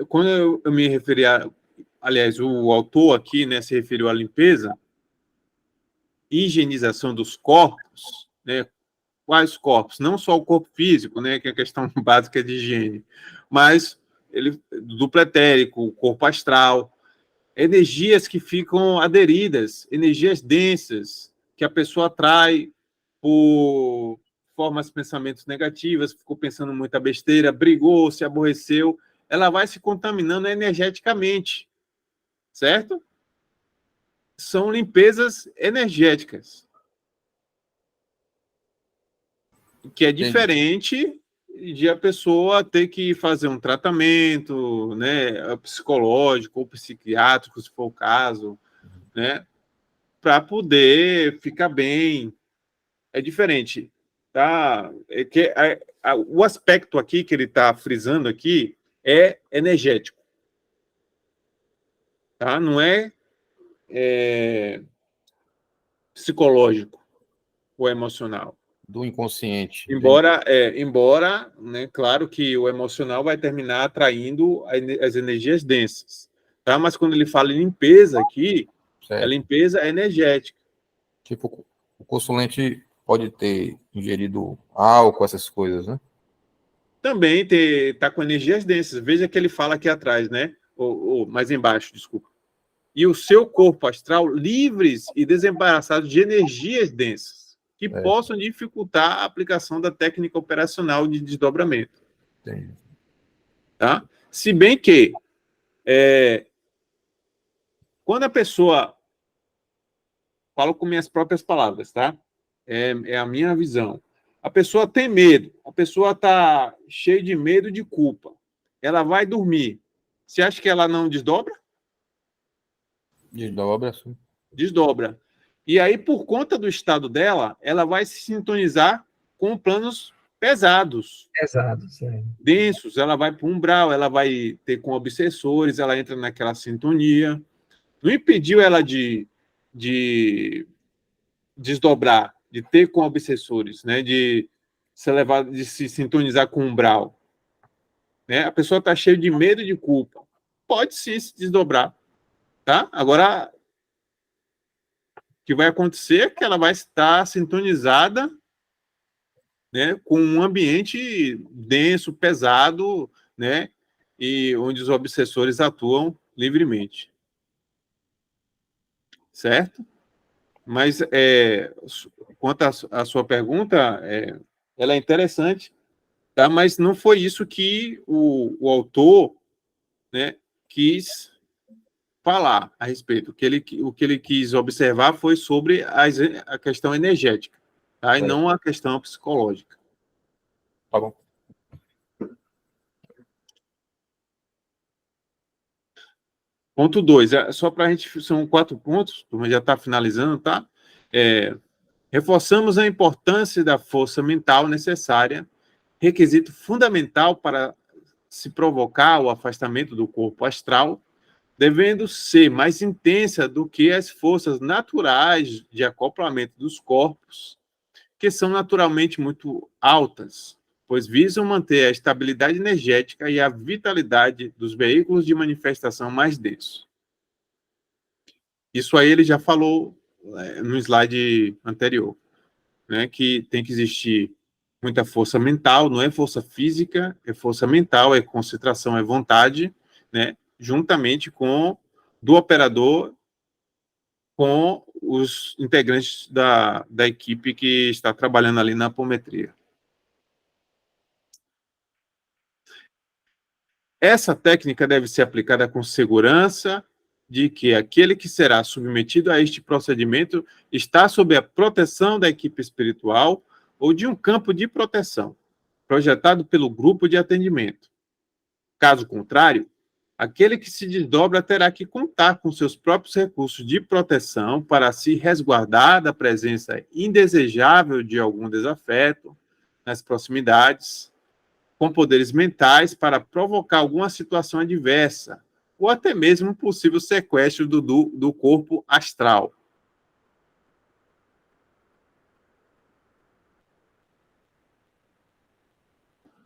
quando eu me referi a... Aliás, o autor aqui, né, se referiu à limpeza, higienização dos corpos, né? Quais corpos? Não só o corpo físico, né, que é a questão básica de higiene, mas duplo etérico, o corpo astral, energias que ficam aderidas, energias densas, que a pessoa atrai por formas de pensamentos negativas, ficou pensando muita besteira, brigou, se aborreceu, ela vai se contaminando energeticamente, certo? São limpezas energéticas, que é diferente de a pessoa ter que fazer um tratamento, né, psicológico ou psiquiátrico, se for o caso, né, para poder ficar bem. É diferente, tá? O aspecto aqui que ele está frisando aqui é energético, tá? Não é psicológico ou emocional. Do inconsciente. Embora, né, claro que o emocional vai terminar atraindo as energias densas, tá? Mas quando ele fala em limpeza aqui, é limpeza energética. Tipo, o consulente pode ter ingerido álcool, essas coisas, né? Também tá com energias densas. Veja que ele fala aqui atrás, né? Ou mais embaixo, desculpa. E o seu corpo astral livres e desembaraçados de energias densas, que possam dificultar a aplicação da técnica operacional de desdobramento. Entendi. Tá? Se bem que, quando a pessoa... Falo com minhas próprias palavras, tá? É a minha visão. A pessoa tem medo, a pessoa está cheia de medo e de culpa. Ela vai dormir. Você acha que ela não desdobra? Desdobra, sim. Desdobra. E aí, por conta do estado dela, ela vai se sintonizar com planos pesados. Pesados, densos. Ela vai para o umbral, ela vai ter com obsessores, ela entra naquela sintonia. Não impediu ela de desdobrar, de ter com obsessores, né? De se sintonizar com o umbral. Né? A pessoa está cheia de medo e de culpa. Pode sim se desdobrar. Tá? Agora, o que vai acontecer é que ela vai estar sintonizada, né, com um ambiente denso, pesado, né, e onde os obsessores atuam livremente. Certo? Mas, quanto à sua pergunta, ela é interessante, tá? Mas não foi isso que o autor, né, quis falar a respeito. O que ele quis observar foi sobre a questão energética, tá? E não a questão psicológica. Tá bom. Ponto 2, só para a gente, são 4 pontos, mas já está finalizando, tá? Reforçamos a importância da força mental necessária, requisito fundamental para se provocar o afastamento do corpo astral, devendo ser mais intensa do que as forças naturais de acoplamento dos corpos, que são naturalmente muito altas, pois visam manter a estabilidade energética e a vitalidade dos veículos de manifestação mais densos. Isso aí ele já falou no slide anterior, né, que tem que existir muita força mental, não é força física, é força mental, é concentração, é vontade, né, juntamente com do operador, com os integrantes da equipe que está trabalhando ali na apometria. Essa técnica deve ser aplicada com segurança de que aquele que será submetido a este procedimento está sob a proteção da equipe espiritual ou de um campo de proteção, projetado pelo grupo de atendimento. Caso contrário, aquele que se desdobra terá que contar com seus próprios recursos de proteção para se resguardar da presença indesejável de algum desafeto nas proximidades, com poderes mentais para provocar alguma situação adversa, ou até mesmo um possível sequestro do corpo astral.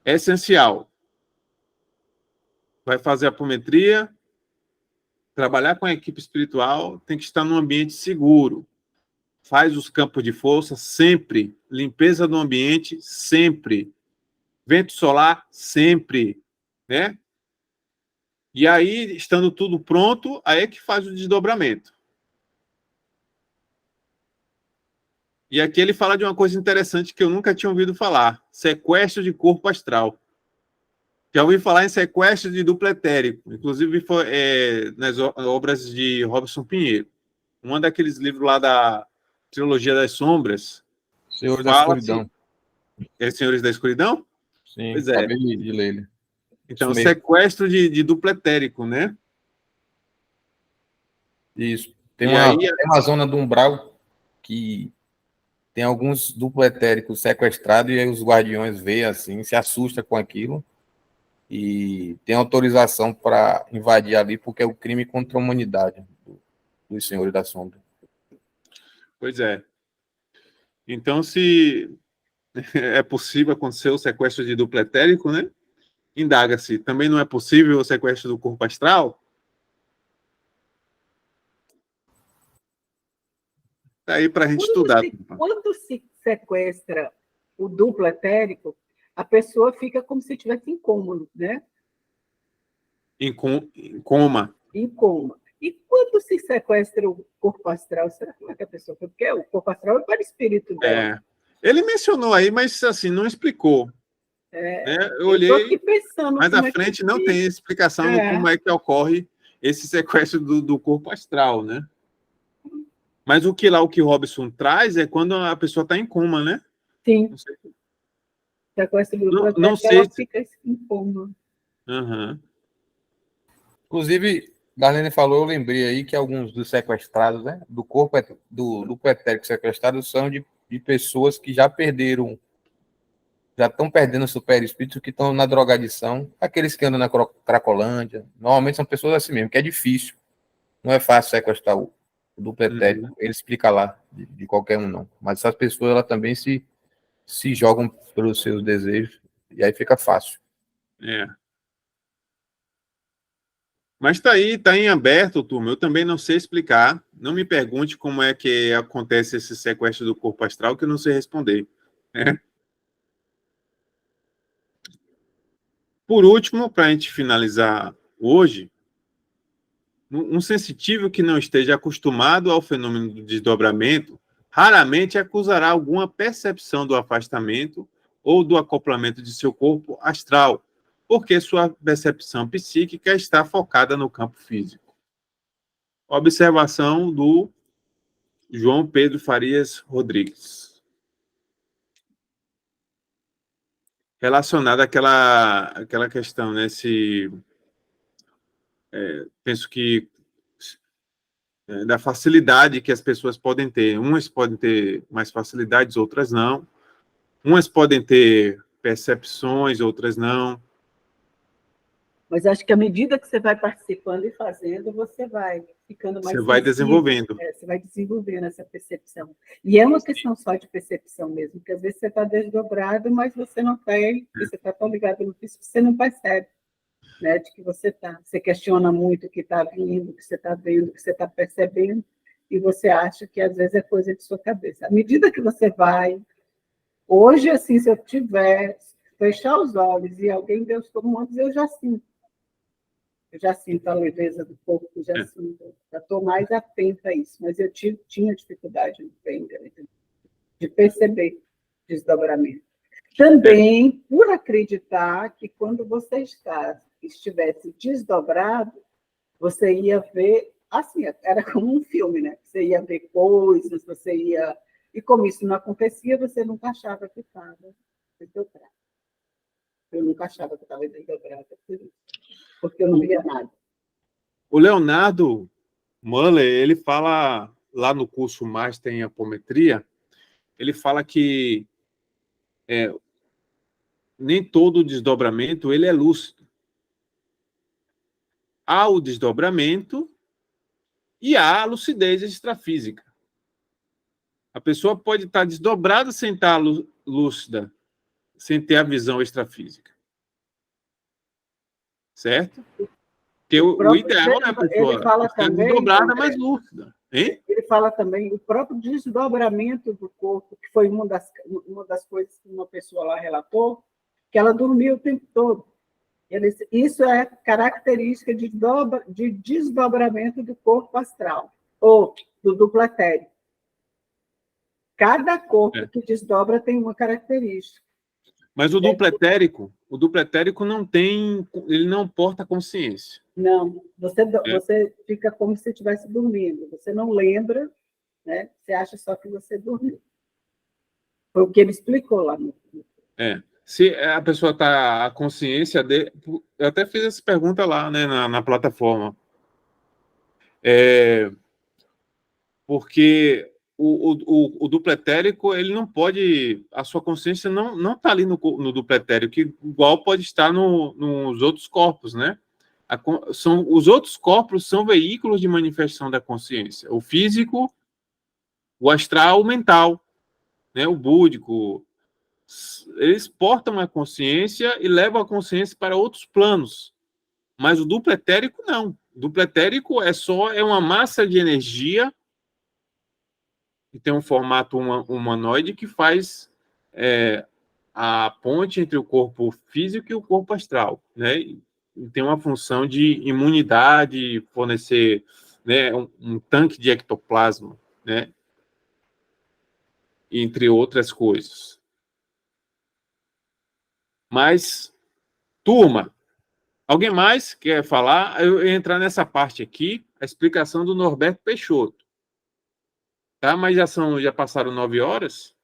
É essencial. Vai fazer apometria, trabalhar com a equipe espiritual, tem que estar num ambiente seguro. Faz os campos de força sempre. Limpeza do ambiente sempre. Vento solar sempre, né? E aí, estando tudo pronto, aí é que faz o desdobramento. E aqui ele fala de uma coisa interessante que eu nunca tinha ouvido falar: sequestro de corpo astral. Já ouvi falar em sequestro de duplo etérico, inclusive nas obras de Robson Pinheiro. Um daqueles livros lá da Trilogia das Sombras. Senhores da Escuridão. É Senhores da Escuridão? Sim, pois é. Acabei de ler ele. Então, sequestro de duplo etérico, né? Isso. Tem uma zona do umbral que tem alguns duplo etéricos sequestrados e aí os guardiões veem assim, se assustam com aquilo e tem autorização para invadir ali porque é o crime contra a humanidade dos Senhores da Sombra. Pois é. Então, se é possível acontecer o sequestro de duplo etérico, né? Indaga-se. Também não é possível o sequestro do corpo astral? Está aí para a gente estudar. Quando se sequestra o duplo etérico, a pessoa fica como se estivesse em coma, né? Em coma. Em coma. E quando se sequestra o corpo astral, será que a pessoa foi? Porque o corpo astral é para o espírito dela. Ele mencionou aí, mas assim, não explicou. Né? Eu olhei, estou aqui pensando, mas à frente não tem explicação de como é que ocorre esse sequestro do corpo astral, né? Mas o que o Robson traz é quando a pessoa está em coma, né? Sim. Não sei. Sequestro do corpo não sei ela fica em coma. Uhum. Inclusive, Darlene falou, eu lembrei aí que alguns dos sequestrados, né, do corpo do etérico sequestrado são de pessoas que já estão perdendo o superespírito, que estão na drogadição, aqueles que andam na Cracolândia, normalmente são pessoas assim mesmo, que é difícil, não é fácil sequestrar o duplo etérico, ele explica lá, de qualquer um não, mas essas pessoas elas também se jogam pelos seus desejos, e aí fica fácil. Mas está em aberto, turma. Eu também não sei explicar. Não me pergunte como é que acontece esse sequestro do corpo astral, que eu não sei responder. Né? Por último, para a gente finalizar hoje, um sensitivo que não esteja acostumado ao fenômeno do desdobramento raramente acusará alguma percepção do afastamento ou do acoplamento de seu corpo astral, porque sua percepção psíquica está focada no campo físico. Observação do João Pedro Farias Rodrigues. Relacionada àquela questão, né? Penso que da facilidade que as pessoas podem ter. Umas podem ter mais facilidades, outras não. Umas podem ter percepções, outras não. Mas acho que à medida que você vai participando e fazendo, você vai ficando mais Você vai sensível. desenvolvendo. Você vai desenvolvendo essa percepção. E é uma questão só de percepção mesmo, porque às vezes você está desdobrado, mas você não tem, você está tão ligado no físico, você não percebe, né, de que você está. Você questiona muito o que está vindo, o que você está vendo, o que você está percebendo, e você acha que às vezes é coisa de sua cabeça. À medida que você vai, hoje, assim, se eu tiver, fechar os olhos e alguém der os comandos, eu já sinto. Eu já sinto a leveza do corpo, já sinto. Já estou mais atenta a isso, mas eu tinha dificuldade de perceber desdobramento. Também por acreditar que quando você estivesse desdobrado, você ia ver, assim, era como um filme, né? Você ia ver coisas, você ia... E como isso não acontecia, você nunca achava que estava desdobrado. Eu nunca achava que estava desdobrado, porque eu não via nada. O Leonardo Muller, ele fala, lá no curso Master em Apometria, ele fala que nem todo desdobramento ele é lúcido. Há o desdobramento e há a lucidez extrafísica. A pessoa pode estar desdobrada sem estar lúcida, sem ter a visão extrafísica. Certo? Porque o ideal é a pessoa estar desdobrada, mas lúcida. Hein? Ele fala também o próprio desdobramento do corpo, que foi uma das coisas que uma pessoa lá relatou, que ela dormia o tempo todo. Isso é característica de desdobramento do corpo astral, ou do duplo etérico. Cada corpo que desdobra tem uma característica. Mas o duplo etérico não tem, ele não porta consciência. Não, você fica como se estivesse dormindo. Você não lembra, né? Você acha só que você dormiu. Foi o que ele explicou lá. Se a pessoa está, a consciência dele... Eu até fiz essa pergunta lá, né, na plataforma. Porque o duplo etérico, ele não pode... A sua consciência não está ali no duplo etérico, que igual pode estar nos outros corpos, né? Os outros corpos são veículos de manifestação da consciência. O físico, o astral, o mental, né? O búdico. Eles portam a consciência e levam a consciência para outros planos. Mas o duplo etérico, não. O duplo etérico é uma massa de energia que tem um formato humanoide que faz a ponte entre o corpo físico e o corpo astral, né? E tem uma função de imunidade, fornecer, né, um tanque de ectoplasma, né? Entre outras coisas. Mas, turma, alguém mais quer falar? Eu ia entrar nessa parte aqui, a explicação do Norberto Peixoto. Tá? Mas já passaram 9 horas.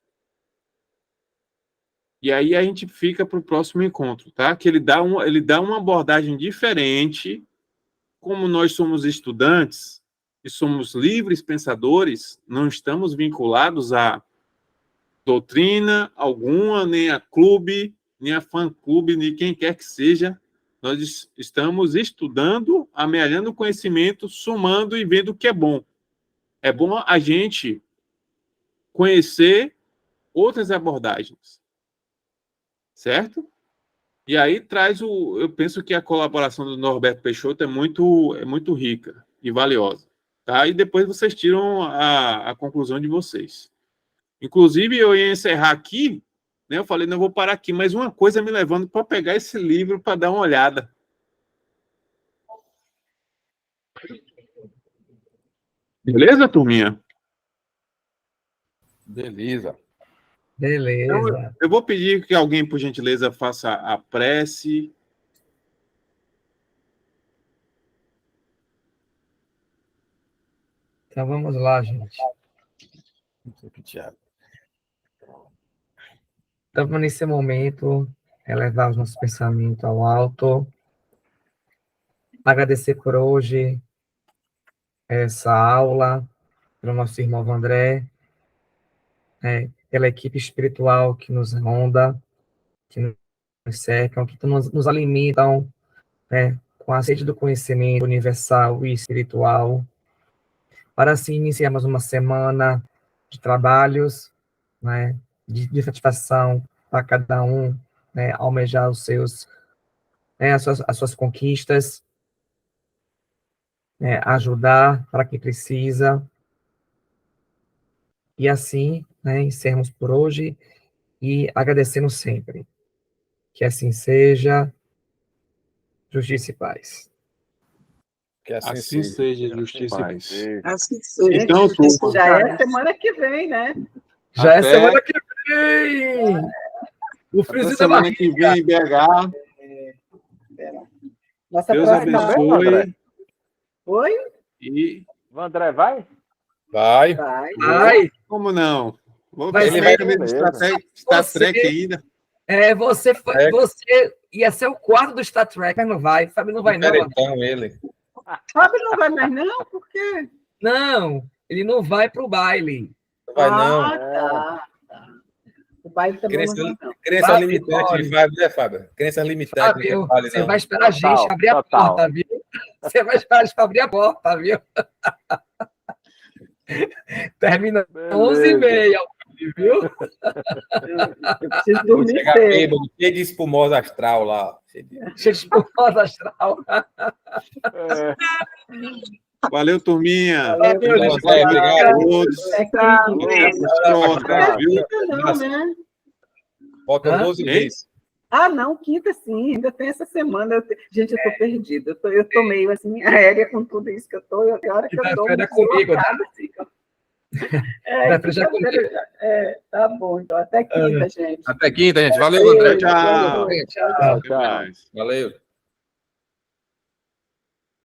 E aí a gente fica para o próximo encontro, tá? Que ele dá uma abordagem diferente. Como nós somos estudantes e somos livres pensadores, não estamos vinculados a doutrina alguma, nem a clube, nem a fã-clube, nem quem quer que seja. Nós estamos estudando, amealhando conhecimento, somando e vendo o que é bom. É bom a gente conhecer outras abordagens. Certo? E aí eu penso que a colaboração do Norberto Peixoto é muito rica e valiosa. Tá? E depois vocês tiram a conclusão de vocês. Inclusive, eu ia encerrar aqui, né? Eu falei, não, eu vou parar aqui, mas uma coisa me levando para pegar esse livro para dar uma olhada. Beleza, turminha? Beleza. Beleza. Eu vou pedir que alguém, por gentileza, faça a prece. Então vamos lá, gente. Então, nesse momento, elevar os nossos pensamentos ao alto. Agradecer por hoje essa aula, pelo nosso irmão André, pela equipe espiritual que nos ronda, que nos cercam, que nos alimentam né, com a sede do conhecimento universal e espiritual, para assim iniciarmos uma semana de trabalhos, né, de satisfação para cada um, né, almejar os seus, né, as suas conquistas, né, ajudar para quem precisa, e assim, né, encerramos por hoje e agradecendo sempre. Que assim seja, justiça e paz. Que Assim seja, justiça e paz. Assim seja. Então, Isso turma, já é semana que vem, né? Já é Até- semana que vem! O até friozinho da semana barriga. que vem em BH. Nossa Deus próxima abençoe. Oi? E O André vai? Vai. Vai. Ai, como não? Vou Vai ver ser- também do Star Trek Você- ainda. você ia ser o quarto do Star Trek, mas não vai. Fábio não vai, não. André. Diferentão ele. Fábio não vai mais, não? Por quê? Não, ele não vai pro baile. Não vai, não. Tá. O baile também não vai, não. Crença Fábio, limitante, olha. Fábio, né, Fábio? Crença limitante, Fábio, não vale, você não. vai esperar a gente abrir a total. porta, viu? Você vai esperar a gente abrir a porta, viu? Termina Beleza. 11h30, viu? Eu preciso Vou dormir chegar cedo. bêbado, cheio de espumosa astral lá. Cheio de espumosa astral. É, Valeu, turminha. Valeu, Valeu, gente. André, obrigado. A todos. É que Próximo, viu? não, né? Faltam Hã? 12 Hein? meses. Ah, não, quinta sim, ainda tem essa semana. Gente, eu tô perdida. Eu tô meio assim, aérea com tudo isso que eu tô. E a hora que eu tô. Quinta-feira é comigo, né? É, Quinta-feira já é comigo. tá bom, então. Até quinta, gente. Até quinta, gente. Valeu, André. Tchau. Tchau. Tchau. Até mais. Valeu.